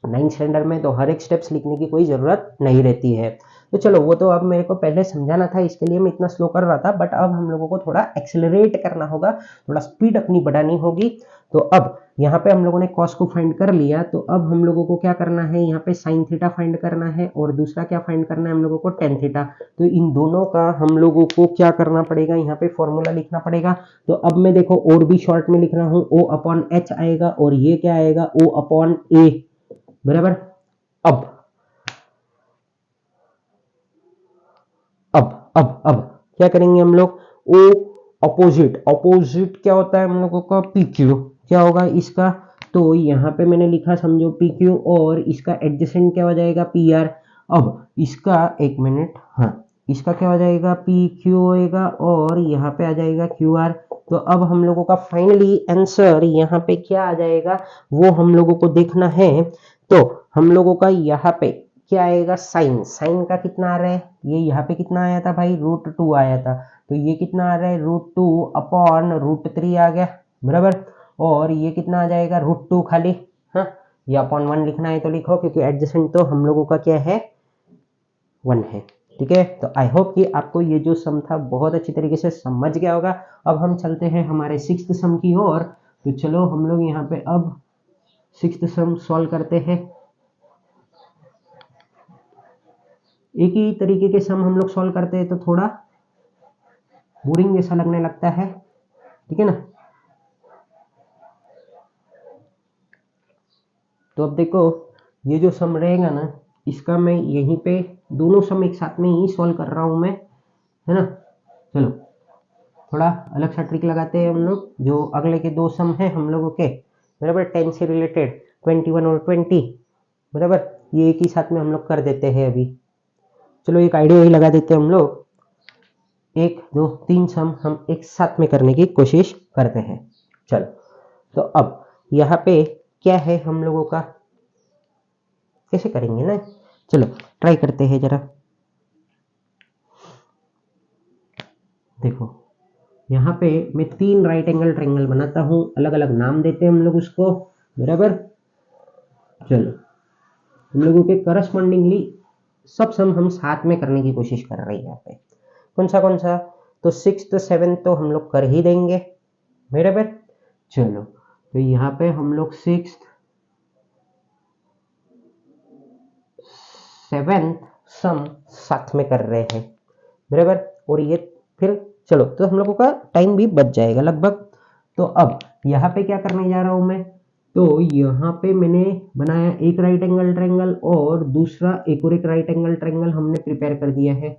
9th स्टैंडर्ड में तो हर एक स्टेप्स लिखने की कोई जरूरत नहीं रहती है। तो चलो वो तो अब मेरे को पहले समझाना था, इसके लिए मैं इतना स्लो कर रहा था, बट अब हम लोगों को थोड़ा एक्सेलरेट करना होगा, थोड़ा स्पीड अपनी बढ़ानी होगी। तो अब यहाँ पे हम लोगों ने कॉस को फाइंड कर लिया, तो अब हम लोगों को क्या करना है, यहाँ पे साइन थीटा फाइंड करना है, और दूसरा क्या फाइंड करना है हम लोगों को, टेन थीटा। तो इन दोनों का हम लोगों को क्या करना पड़ेगा, यहाँ पे फॉर्मूला लिखना पड़ेगा। तो अब मैं देखो और भी शॉर्ट में लिख रहा हूँ, O अपॉन H आएगा, और ये क्या आएगा, O अपॉन A, बराबर। अब अब क्या करेंगे हम लोग, ओ अपोजिट क्या होता है हम लोगों का, पी क्यू, क्या होगा इसका, तो यहाँ पे मैंने लिखा समझो पी क्यू, और इसका एडजेसेंट क्या हो जाएगा, पी आर। अब इसका एक मिनट, हाँ इसका क्या हो जाएगा, पी क्यू होएगा, और यहाँ पे आ जाएगा क्यू आर। तो अब हम लोगों का फाइनली आंसर यहाँ पे क्या आ जाएगा, वो हम लोगों को देखना है। तो हम लोगों का यहाँ पे क्या आएगा, साइन का कितना आ रहा है, ये यहाँ पे कितना आया था भाई, √2 आया था, तो ये कितना आ रहा है, √2 अपॉन √3 आ गया, बराबर। और ये कितना आ जाएगा, √2 खाली, हाँ ये अपॉन 1 लिखना है तो लिखो, क्योंकि एडजेसेंट तो हम लोगों का क्या है, 1 है, ठीक है। तो आई होप कि आपको ये जो सम था बहुत अच्छी तरीके से समझ गया होगा। अब हम चलते हैं हमारे 6th सम की ओर। तो चलो हम लोग यहाँ पे अब 6th सम सॉल्व करते हैं। एक ही तरीके के सम हम लोग सॉल्व करते हैं तो थोड़ा बोरिंग जैसा लगने लगता है, ठीक है ना। तो अब देखो ये जो सम रहेगा ना, इसका मैं यहीं पे दोनों सम एक साथ में ही सॉल्व कर रहा हूं मैं, है ना। चलो थोड़ा अलग सा ट्रिक लगाते हैं हम लोग, जो अगले के दो सम है हम लोगों के, बराबर, 10 से रिलेटेड 21 और 20, बराबर, ये एक ही साथ में हम लोग कर देते हैं अभी। चलो एक आइडिया ही लगा देते हैं हम लोग, 1 2 3 सम हम एक साथ में करने की कोशिश करते हैं। चलो तो अब यहाँ पे क्या है हम लोगों का, कैसे करेंगे ना, चलो ट्राई करते हैं जरा। देखो यहाँ पे मैं 3 राइट एंगल ट्रायंगल बनाता हूँ, अलग अलग नाम देते हैं हम लोग उसको, बराबर। चलो हम लोगों के करस्पॉन्डिंगली सब सम हम साथ में करने की कोशिश कर रहे हैं यहाँ पे। कौन सा, तो 6th 7th तो हम लोग कर ही देंगे, बराबर। चलो तो यहाँ पे हम लोग 6th 7th सम साथ में कर रहे हैं, बराबर। और ये फिर चलो तो हम लोगों का टाइम भी बच जाएगा लगभग। तो अब यहाँ पे क्या करने जा रहा हूं मैं, तो यहाँ पे मैंने बनाया एक राइट एंगल ट्रायंगल, और दूसरा एक और एक राइट एंगल ट्रायंगल हमने प्रिपेयर कर दिया है,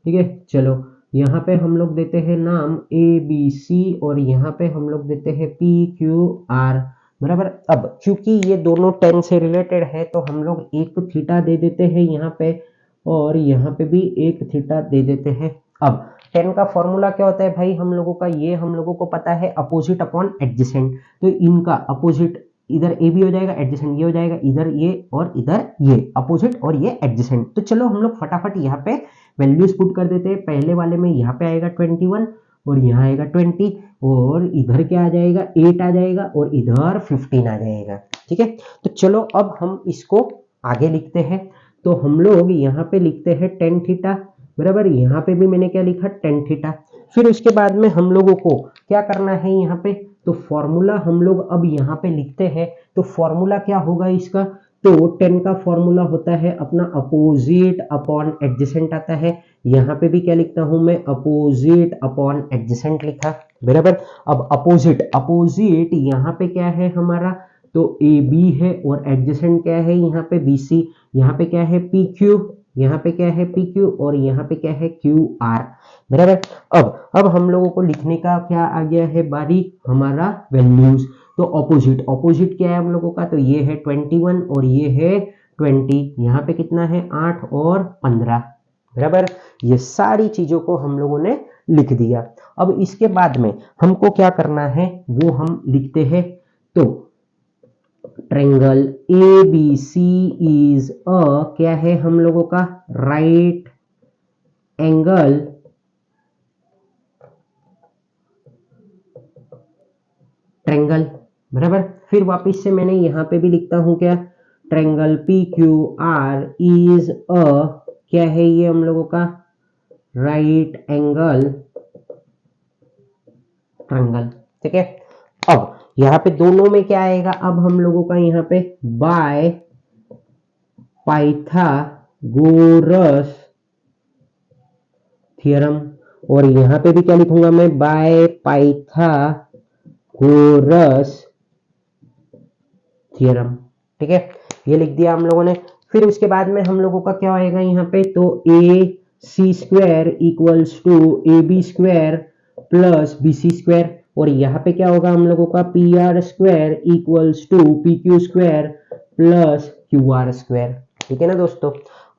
ठीक है। चलो यहाँ पे हम लोग देते हैं नाम ABC, और यहाँ पे हम लोग देते हैं PQR, बराबर। अब क्योंकि ये दोनों 10 से रिलेटेड है, तो हम लोग एक थीटा दे देते हैं यहाँ पे, और यहाँ पे भी एक थीटा दे देते हैं। अब 10 का फॉर्मूला क्या होता है भाई हम लोगों का, ये हम लोगों को पता है अपोजिट अपॉन एडजेसेंट। तो इनका अपोजिट इधर ए भी हो जाएगा, एडजेसेंट ये हो जाएगा, इधर ये और इधर ये अपोजिट और ये एडजेसेंट। तो चलो हम लोग फटाफट यहाँ पे वैल्यूज पुट कर देते हैं। पहले वाले में यहाँ पे आएगा 21 और यहाँ आएगा 20 और इधर क्या आ जाएगा 8 आ जाएगा और इधर 15 आ जाएगा। ठीक है, तो चलो अब हम इसको आगे लिखते हैं। तो हम लोग यहाँ पे लिखते हैं टेन थीटा बराबर, यहाँ पे भी मैंने क्या लिखा टेन थीटा। फिर उसके बाद में हम लोगों को क्या करना है यहाँ पे, तो फॉर्मूला हम लोग अब यहाँ पे लिखते हैं। तो फॉर्मूला क्या होगा इसका, तो 10 का फॉर्मूला होता है अपना अपोजिट अपॉन एडजेसेंट आता है। यहाँ पे भी क्या लिखता हूं मैं, अपोजिट अपॉन एडजेसेंट लिखा बराबर। अब अपोजिट अपोजिट यहाँ पे क्या है हमारा, तो ए बी है और एडजेसेंट क्या है यहाँ पे बी सी। यहाँ पे क्या है पी क्यू, यहाँ पे क्या है पी क्यू और यहाँ पे क्या है क्यू आर बराबर। अब हम लोगों को लिखने का क्या आ गया है बारी, हमारा वैल्यूज। तो ऑपोजिट ऑपोजिट क्या है हम लोगों का, तो ये है 21 और ये है 20। यहाँ पे कितना है 8 और 15 बराबर। ये सारी चीजों को हम लोगों ने लिख दिया। अब इसके बाद में हमको क्या करना है वो हम लिखते हैं। तो triangle A B C is a क्या है हम लोगों का, राइट एंगल ट्रायंगल बराबर। फिर वापस से मैंने यहां पे भी लिखता हूं क्या, triangle P Q R is a क्या है ये हम लोगों का, राइट एंगल ट्रायंगल। ठीक है, अब यहाँ पे दोनों में क्या आएगा, अब हम लोगों का यहाँ पे बाय पाइथागोरस थ्योरम, और यहाँ पे भी क्या लिखूंगा मैं, बाय पाइथागोरस थ्योरम। ठीक है, ये लिख दिया हम लोगों ने। फिर उसके बाद में हम लोगों का क्या आएगा यहाँ पे, तो A C square equals to A B square plus B C square, और यहाँ पे क्या होगा हम लोगों का, P R square equals to P Q square plus Q R square. ठीक है ना दोस्तों।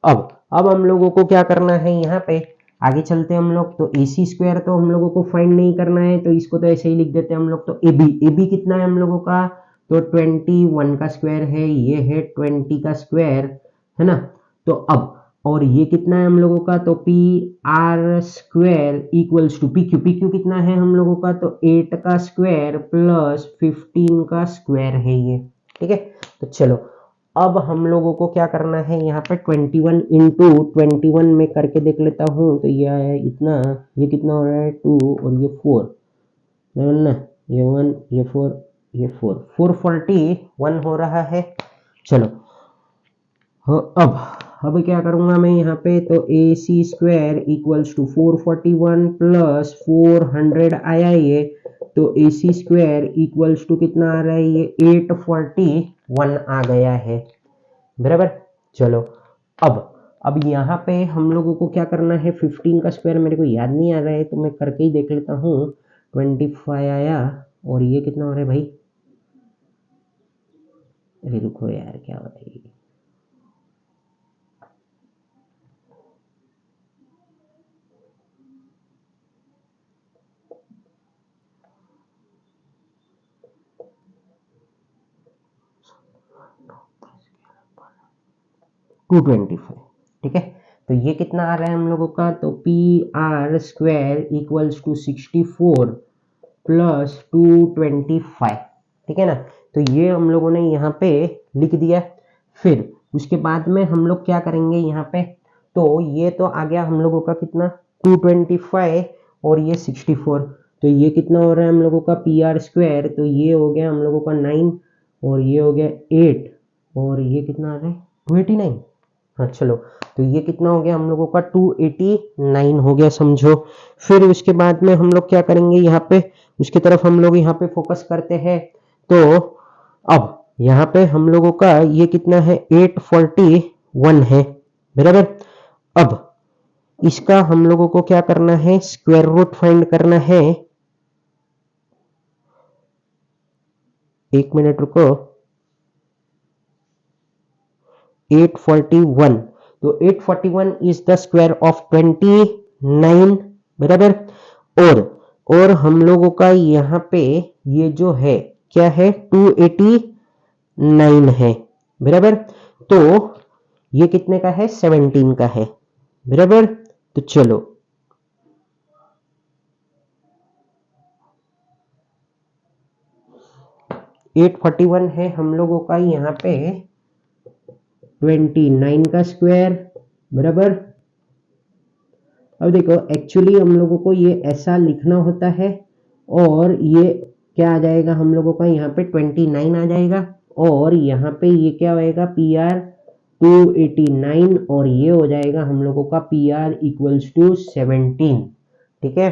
अब हम लोगों को क्या करना है यहाँ पे, आगे चलते हैं हम लोग। तो ए सी स्क्वायर तो हम लोगों को फाइंड नहीं करना है, तो इसको तो ऐसे ही लिख देते हैं हम लोग। तो ए बी कितना है हम लोगों का, तो 21 का स्क्वायर है, ये है 20 का स्क्वायर है ना। तो अब और ये कितना है हम लोगों का, तो P R square equals to P Q कितना है हम लोगों का, तो 8 का स्क्वायर प्लस 15 का स्क्वायर है ये। ठीक है, तो चलो अब हम लोगों को क्या करना है यहाँ पे, 21 इंटू 21 में करके देख लेता हूँ। तो ये है इतना, ये कितना हो रहा है 2 और ये 4 ना, ये 1 ये 4 ये 441 हो रहा है। चलो अब क्या करूंगा मैं यहाँ पे, तो A C square equals to 441 plus 400 आया ये, तो A C square equals to कितना आ रहा है, ये 841 आ गया है बराबर। चलो अब यहाँ पे हम लोगों को क्या करना है, 15 का स्क्वायर मेरे को याद नहीं आ रहा है तो मैं करके ही देख लेता हूँ। 25 आया और ये कितना हो रहा है भाई, अरे रुको यार क्या हो रहा है, 225। ठीक है, तो ये कितना आ रहा है हम लोगों का, तो P R square equals to 64 plus 225। ठीक है ना, तो ये हम लोगों ने यहाँ पे लिख दिया। फिर उसके बाद में हम लोग क्या करेंगे यहाँ पे, तो ये तो आ गया हम लोगों का कितना 225 और ये 64, तो ये कितना हो रहा है हम लोगों का पी आर स्क्वायर, तो ये हो गया हम लोगों का 9 और ये हो गया 8 और ये कितना आ रहा है 289। हाँ चलो, तो ये कितना हो गया हम लोगों का 289 हो गया समझो। फिर उसके बाद में हम लोग क्या करेंगे यहाँ पे, उसकी तरफ हम लोग यहाँ पे फोकस करते हैं। तो अब यहाँ पे हम लोगों का ये कितना है 841 है बराबर। अब इसका हम लोगों को क्या करना है, स्क्वायर रूट फाइंड करना है। एक मिनट रुको, 841, तो 841 इज द स्क्वायर ऑफ 29 बराबर। और और हम लोगों का यहाँ पे ये जो है क्या है 289 है, बराबर। तो ये कितने का है 17 का है, बराबर। तो चलो 841 है हम लोगों का यहाँ पे 29 का स्क्वायर, बराबर। अब देखो एक्चुअली हम लोगों को ये ऐसा लिखना होता है और ये क्या आ जाएगा हम लोगों का यहाँ पे 29 आ जाएगा और यहाँ पे ये क्या होएगा पी आर 289 और ये हो जाएगा हम लोगों का पी आर इक्वल्स टू 17। ठीक है,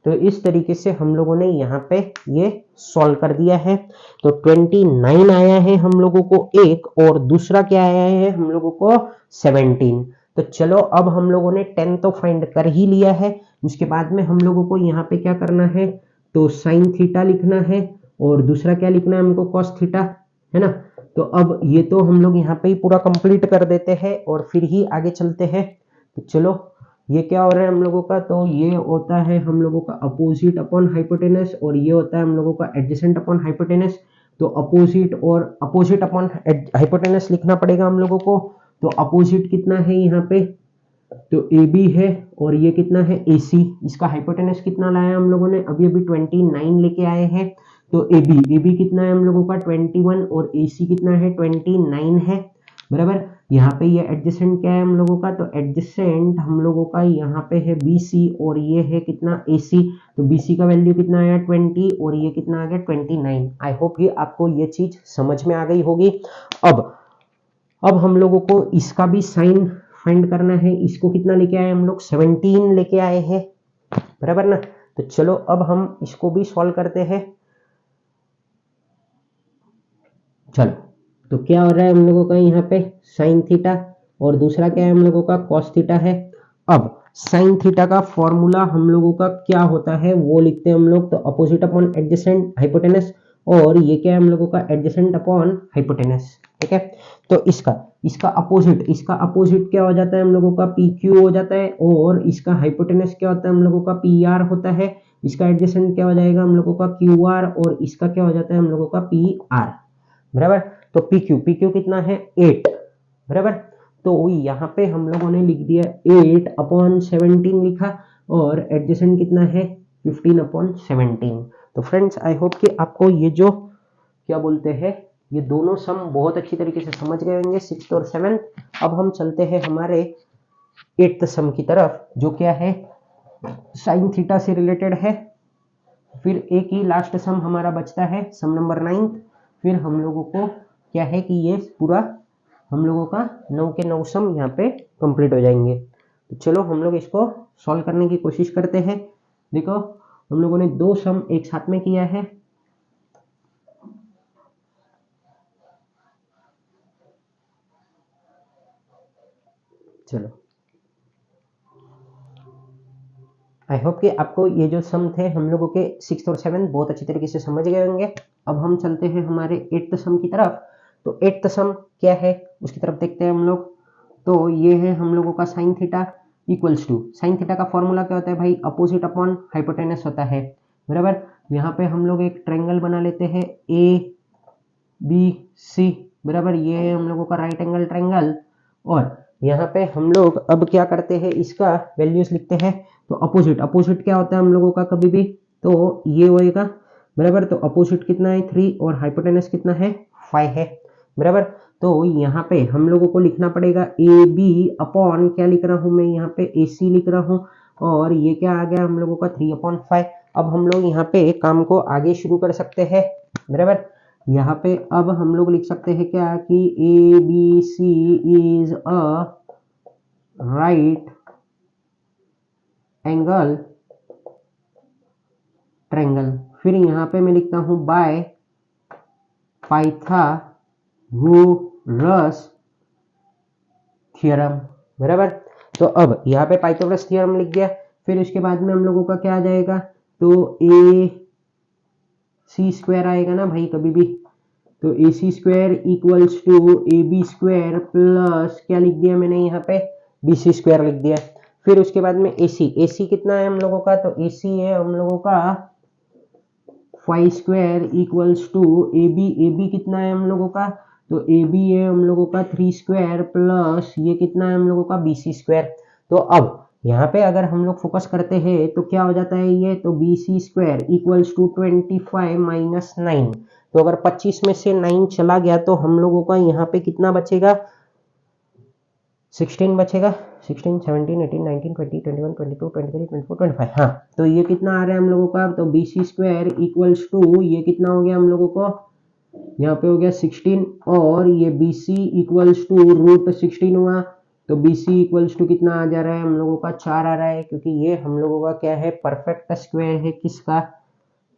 तो इस तरीके से हम लोगों ने यहाँ पे ये सॉल्व कर दिया है। तो 29 आया है हम लोगों को एक और दूसरा क्या आया है हम लोगों को 17। तो चलो अब हम लोगों ने 10 तो फाइंड कर ही लिया है, उसके बाद में हम लोगों को यहाँ पे क्या करना है तो साइन थीटा लिखना है और दूसरा क्या लिखना है हमको कॉस थीटा, है ना। तो अब ये तो हम लोग यहाँ पे ही पूरा कंप्लीट कर देते हैं और फिर ही आगे चलते हैं। तो चलो ये क्या हो रहा है हम लोगों का, तो ये होता है हम लोगों का अपोजिट अपॉन हाइपोटेनस और ये होता है हम लोगों का एडजेसेंट अपॉन हाइपोटेनस। तो अपोजिट और अपोजिट अपॉन हाइपोटेनस लिखना पड़ेगा हम लोगों को। तो अपोजिट कितना है यहाँ पे तो ए बी है और ये कितना है ए सी। इसका हाइपोटेनस कितना लाया हम लोगों ने अभी अभी 29 लेके आए हैं। तो ए बी कितना है हम लोगों का 21 और ए सी कितना है 29 है, बराबर। यहाँ पे ये एडजेसेंट क्या है हम लोगों का, तो एडजेसेंट हम लोगों का यहाँ पे है बी सी और ये है कितना ए सी। तो बी सी का वैल्यू कितना आया 20 और ये कितना आ गया 29। आई होप ये आपको ये चीज समझ में आ गई होगी। अब हम लोगों को इसका भी साइन फाइंड करना है। इसको कितना लेके आए हम लोग 17 लेके आए हैं, बराबर ना। तो चलो अब हम इसको भी सॉल्व करते हैं। चलो तो क्या हो रहा है हम लोगों का यहाँ पे साइन थीटा और दूसरा क्या है हम लोगों का कॉस थीटा है। अब साइन थीटा का फॉर्मूला हम लोगों का क्या होता है वो लिखते हैं हम लोग, तो अपोजिट अपॉन एडजेसेंट हाइपोटेनस और ये क्या है हम लोगों का एडजेसेंट अपॉन हाइपोटेनस। ठीक है, तो इसका अपोजिट क्या हो जाता है हम लोगों का पी क्यू हो जाता है और इसका हाइपोटेनस क्या होता है हम लोगों का पी आर होता है। इसका एडजेसेंट क्या हो जाएगा हम लोगों का क्यू आर और इसका क्या हो जाता है हम लोगों का पी आर, बराबर। तो पी क्यू कितना है 8, बराबर। तो यहाँ पे हम लोगों ने लिख दिया 8 अपॉन 17 लिखा और एडजेसेंट कितना है 15 अपॉन 17। तो फ्रेंड्स आई होप कि आपको ये जो क्या बोलते हैं ये दोनों सम बहुत अच्छी तरीके से समझ गए होंगे 6th और 7th। अब हम चलते हैं हमारे 8th सम की तरफ जो क्या है साइन थीटा से रिलेटेड है। फिर एक ही लास्ट सम हमारा बचता है सम नंबर 9। फिर हम लोगों को क्या है कि ये पूरा हम लोगों का 9 के 9 सम यहाँ पे कंप्लीट हो जाएंगे। तो चलो हम लोग इसको सॉल्व करने की कोशिश करते हैं। देखो हम लोगों ने 2 सम एक साथ में किया है। चलो आई होप कि आपको ये जो सम थे हम लोगों के 6th और 7th बहुत अच्छी तरीके से समझ गए होंगे। अब हम चलते हैं हमारे 8th सम की तरफ। तो 8th सम क्या है उसकी तरफ देखते हैं हम लोग। तो ये है हम लोगों का sine theta equals to, sine theta का फॉर्मूला क्या होता है भाई अपोजिट अपॉन हाइपोटेनस होता है, बराबर। यहाँ पे हम लोग एक ट्रायंगल बना लेते हैं ए बी सी, बराबर। ये है हम लोगों का राइट एंगल ट्रायंगल और यहाँ पे हम लोग अब क्या करते हैं इसका वैल्यूज लिखते हैं। तो अपोजिट क्या होता है हम लोगों का कभी भी तो ये होएगा, बराबर। तो अपोजिट कितना है 3 और हाइपोटेनस कितना है 5 है, बराबर। तो यहाँ पे हम लोगों को लिखना पड़ेगा ए बी अपॉन क्या लिख रहा हूँ मैं यहाँ पे ए सी लिख रहा हूँ और ये क्या आ गया हम लोगों का 3/5। अब हम लोग यहाँ पे काम को आगे शुरू कर सकते हैं, बराबर। यहाँ पे अब हम लोग लिख सकते हैं क्या कि A B C is a right angle triangle. फिर यहाँ पे मैं लिखता हूँ बाय पाइथागोरस थ्योरम, बराबर। तो अब यहाँ पे पाइथागोरस थ्योरम लिख दिया। फिर उसके बाद में हम लोगों का क्या आ जाएगा तो ए सी स्क्वायर आएगा ना भाई कभी भी। तो A C square equals to A B square plus क्या लिख दिया मैंने यहाँ पे बी सी स्क्वायर लिख दिया। फिर उसके बाद में AC कितना है हम लोगों का, तो AC है हम लोगों का 5 स्क्वायर इक्वल्स टू AB कितना है हम लोगों का, तो AB है हम लोगों का 3 स्क्वायर प्लस ये कितना है हम लोगों का BC स्क्वायर। तो अब यहाँ पे अगर हम लोग फोकस करते हैं तो क्या हो जाता है ये, तो BC square equals to 25 minus 9। तो अगर 25 में से 9 चला गया तो हम लोगों का यहाँ पे कितना बचेगा, 16 बचेगा। 16, 17, 18, 19, 20, 21, 22, 23, 24, 25। हाँ, तो ये कितना आ रहा है हम लोगों का, तो BC स्क्वायर इक्वल्स टू ये कितना हो गया हम लोगों को, यहाँ पे हो गया 16 और ये BC इक्वल्स टू रूट 16 हुआ। तो BC इक्वल्स टू कितना आ जा रहा है हम लोगों का, 4 आ रहा है, क्योंकि ये हम लोगों का क्या है, परफेक्ट स्क्वायर है किसका,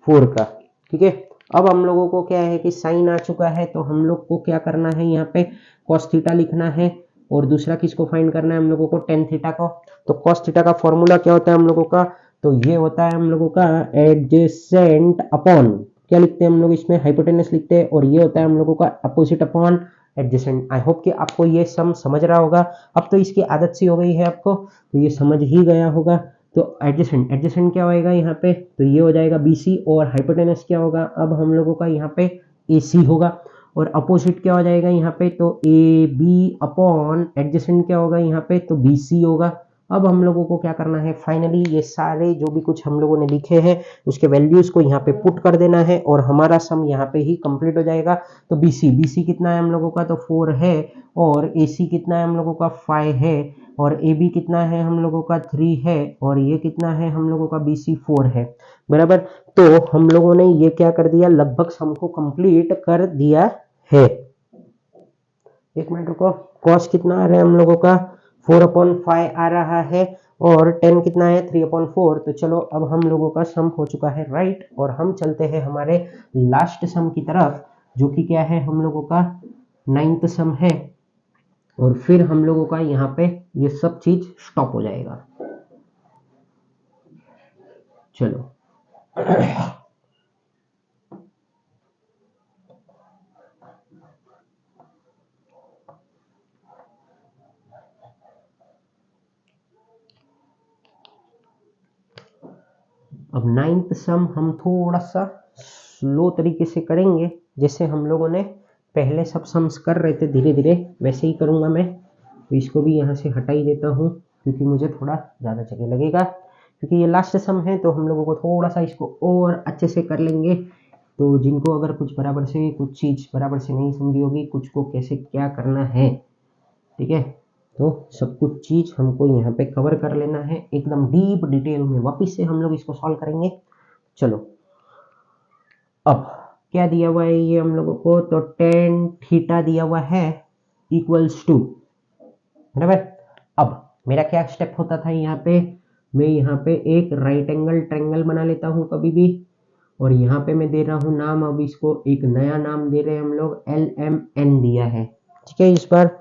4 का। ठीक है, अब हम लोगों को क्या है कि साइन आ चुका है, तो हम लोग को क्या करना है, यहाँ पे cos थीटा लिखना है और दूसरा किसको फाइंड करना है हम लोगों को, tan थीटा को। तो cos थीटा का फॉर्मूला क्या होता है हम लोगों का, तो ये होता है हम लोगों का एडजेसेंट अपॉन, क्या लिखते हैं हम लोग इसमें, हाइपोटेनस लिखते हैं, और ये होता है हम लोगों का opposite upon adjacent. I hope कि आपको ये सम समझ रहा होगा। अब तो इसकी आदत सी हो गई है आपको, तो ये समझ ही गया होगा। तो एडजेसेंट क्या होएगा यहाँ पे, तो ये हो जाएगा BC और हाइपोटेनस क्या होगा, अब हम लोगों का यहाँ पे AC होगा और अपोजिट क्या हो जाएगा यहाँ पे, तो AB अपॉन एडजेसेंट क्या होगा यहाँ पे, तो BC होगा। अब हम लोगों को क्या करना है, फाइनली ये सारे जो भी कुछ हम लोगों ने लिखे हैं उसके वैल्यूज को यहाँ पे पुट कर देना है और हमारा सम यहाँ पे ही कंप्लीट हो जाएगा। तो BC कितना है हम लोगों का, तो 4 है और AC कितना है हम लोगों का, 5 है और AB कितना है हम लोगों का, 3 है और ये कितना है हम लोगों का, BC 4 है। बराबर, तो हम लोगों ने ये क्या कर दिया, लगभग सम को कंप्लीट कर दिया है। एक मिनट रुको, कॉस कितना आ रहा है हम लोगों का, 4/5 आ रहा है और 10 कितना है, 3/4। तो चलो अब हम लोगों का सम हो चुका है राइट, और हम चलते हैं हमारे लास्ट सम की तरफ, जो कि क्या है हम लोगों का 9th सम है, और फिर हम लोगों का यहाँ पे ये सब चीज स्टॉप हो जाएगा। चलो अब 9th सम हम थोड़ा सा स्लो तरीके से करेंगे, जैसे हम लोगों ने पहले सब सम्स कर रहे थे, धीरे धीरे वैसे ही करूंगा मैं। तो इसको भी यहाँ से हटा ही देता हूँ क्योंकि मुझे थोड़ा ज़्यादा जगह लगेगा, क्योंकि ये लास्ट सम है तो हम लोगों को थोड़ा सा इसको और अच्छे से कर लेंगे। तो जिनको अगर कुछ बराबर से कुछ चीज़ बराबर से नहीं समझी होगी, कुछ को कैसे क्या करना है, ठीक है, तो सब कुछ चीज हमको यहाँ पे कवर कर लेना है एकदम डीप डिटेल में, वापिस से हम लोग इसको सॉल्व करेंगे। चलो अब क्या दिया हुआ है ये हम लोगों को, तो tan थीटा दिया हुआ है इक्वल्स टू, बराबर। अब मेरा क्या स्टेप होता था यहाँ पे, मैं यहाँ पे एक राइट एंगल ट्रायंगल बना लेता हूँ कभी भी, और यहाँ पे मैं दे रहा हूँ नाम, अब इसको एक नया नाम दे रहे हैं हम लोग, LMN दिया है, ठीक है। इस बार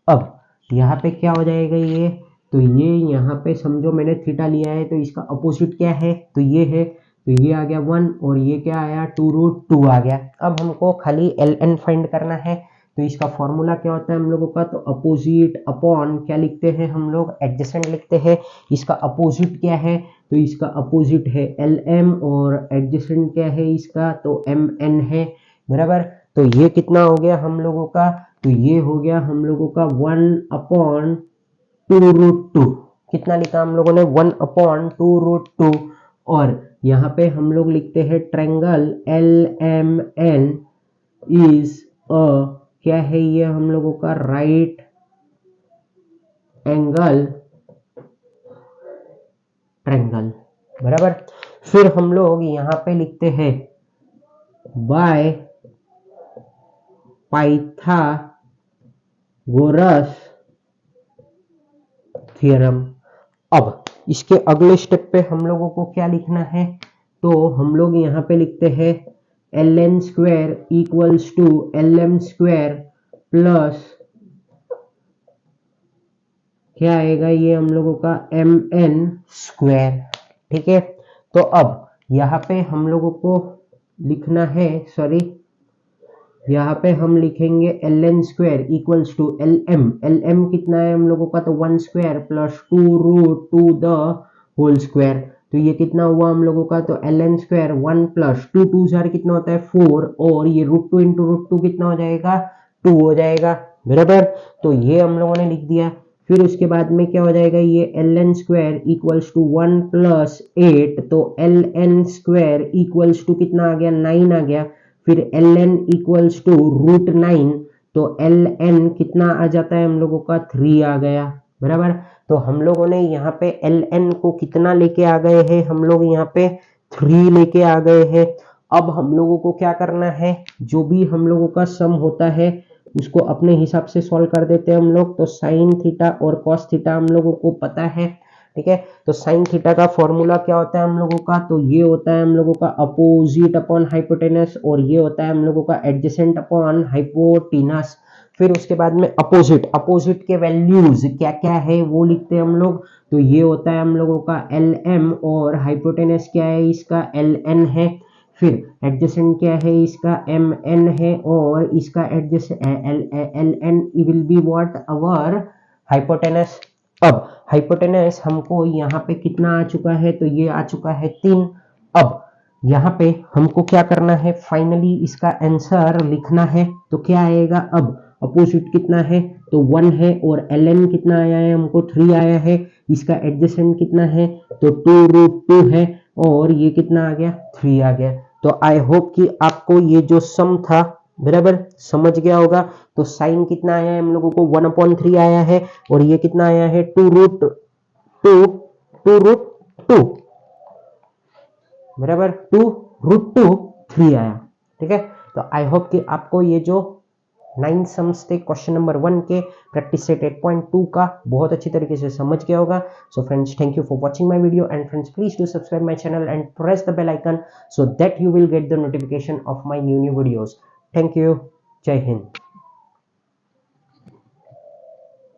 अब यहाँ पे क्या हो जाएगा ये, तो ये यहाँ पे समझो मैंने थीटा लिया है, तो इसका अपोजिट क्या है, तो ये है, तो ये आ गया 1 और ये क्या आया 2√2 आ गया। अब हमको खाली LN फाइंड करना है, तो इसका फॉर्मूला क्या होता है हम लोगों का, तो अपोजिट अपॉन क्या लिखते हैं हम लोग, एडजेसेंट लिखते हैं। इसका अपोजिट क्या है, तो इसका अपोजिट है LM और एडजेसेंट क्या है इसका, तो MN है, बराबर। तो ये कितना हो गया हम लोगों का, तो ये हो गया हम लोगों का 1/2√2। कितना लिखा हम लोगों ने, 1/2√2। और यहाँ पे हम लोग लिखते हैं ट्रायंगल LMN इज अ, क्या है ये हम लोगों का, राइट एंगल ट्रायंगल, बराबर। फिर हम लोग यहाँ पे लिखते हैं बाय पाइथागोरस थ्योरम। अब इसके अगले स्टेप पे हम लोगों को क्या लिखना है, तो हम लोग यहाँ पे लिखते हैं ln square equals to lm square plus क्या आएगा ये हम लोगों का mn स्क्वायर, ठीक है। तो अब यहाँ पे हम लोगों को लिखना है, सॉरी यहाँ पे हम लिखेंगे L N square equals to L M कितना है हम लोगों का, तो 1 square plus 2√2 the whole square. तो ये कितना हुआ हम लोगों का, तो एल एन स्क्वायर 1 प्लस 2 जार कितना होता है 4, और ये √2 इंटू √2 कितना हो जाएगा 2 हो जाएगा, बराबर। तो ये हम लोगों ने लिख दिया। फिर उसके बाद में क्या हो जाएगा, ये L N square equals to 1 plus 8, तो L N square equals to कितना आ गया 9 आ गया। फिर एल एन इक्वल्स टू √9, तो एल एन कितना आ जाता है हम लोगों का 3 आ गया, बराबर। तो हम लोगों ने यहाँ पे एल एन को कितना लेके आ गए हैं, हम लोग यहाँ पे 3 लेके आ गए हैं। अब हम लोगों को क्या करना है, जो भी हम लोगों का सम होता है उसको अपने हिसाब से सॉल्व कर देते हैं हम लोग। तो साइन थीटा और कॉस थीटा हम लोगों को पता है, ठीक है। तो साइन थीटा का फॉर्मूला क्या होता है हम लोगों का, तो ये होता है हम लोगों का अपोजिट अपॉन हाइपोटेनस, और ये होता है हम लोगों का एडजेसेंट अपॉन हाइपोटेनस। फिर उसके बाद में अपोजिट के वैल्यूज क्या क्या है वो लिखते हैं हम लोग। तो ये होता है हम लोगों का एल एम, और हाइपोटेनस क्या है इसका एल एन है। फिर एडजेसेंट क्या है इसका एम एन है, और इसका adjacent L N will be what our hypotenuse. अब हाइपोटेनस हमको यहाँ पे कितना आ चुका है, तो ये आ चुका है 3। अब यहाँ पे हमको क्या करना है, फाइनली इसका आंसर लिखना है। तो क्या आएगा, अब अपोजिट कितना है, तो 1 है, और एल एन कितना आया है हमको 3 आया है। इसका एडजेसेंट कितना है, तो 2√2 है, और ये कितना आ गया 3 आ गया। तो आई होप कि आपको ये जो सम था बराबर समझ गया होगा। तो साइन कितना आया है हम लोगों को 1/3 आया है, और ये कितना आया है 2√2 बराबर 2√2 3 आया, ठीक है। तो आई होप कि आपको ये जो 9 सम्स थे क्वेश्चन नंबर 1 के प्रैक्टिस सेट 8.2 का बहुत अच्छी तरीके से समझ गया होगा। So friends, thank you for watching my video, and friends please do subscribe my channel and press the bell icon so that you will get the notification of my new videos. Thank you. Jai Hind.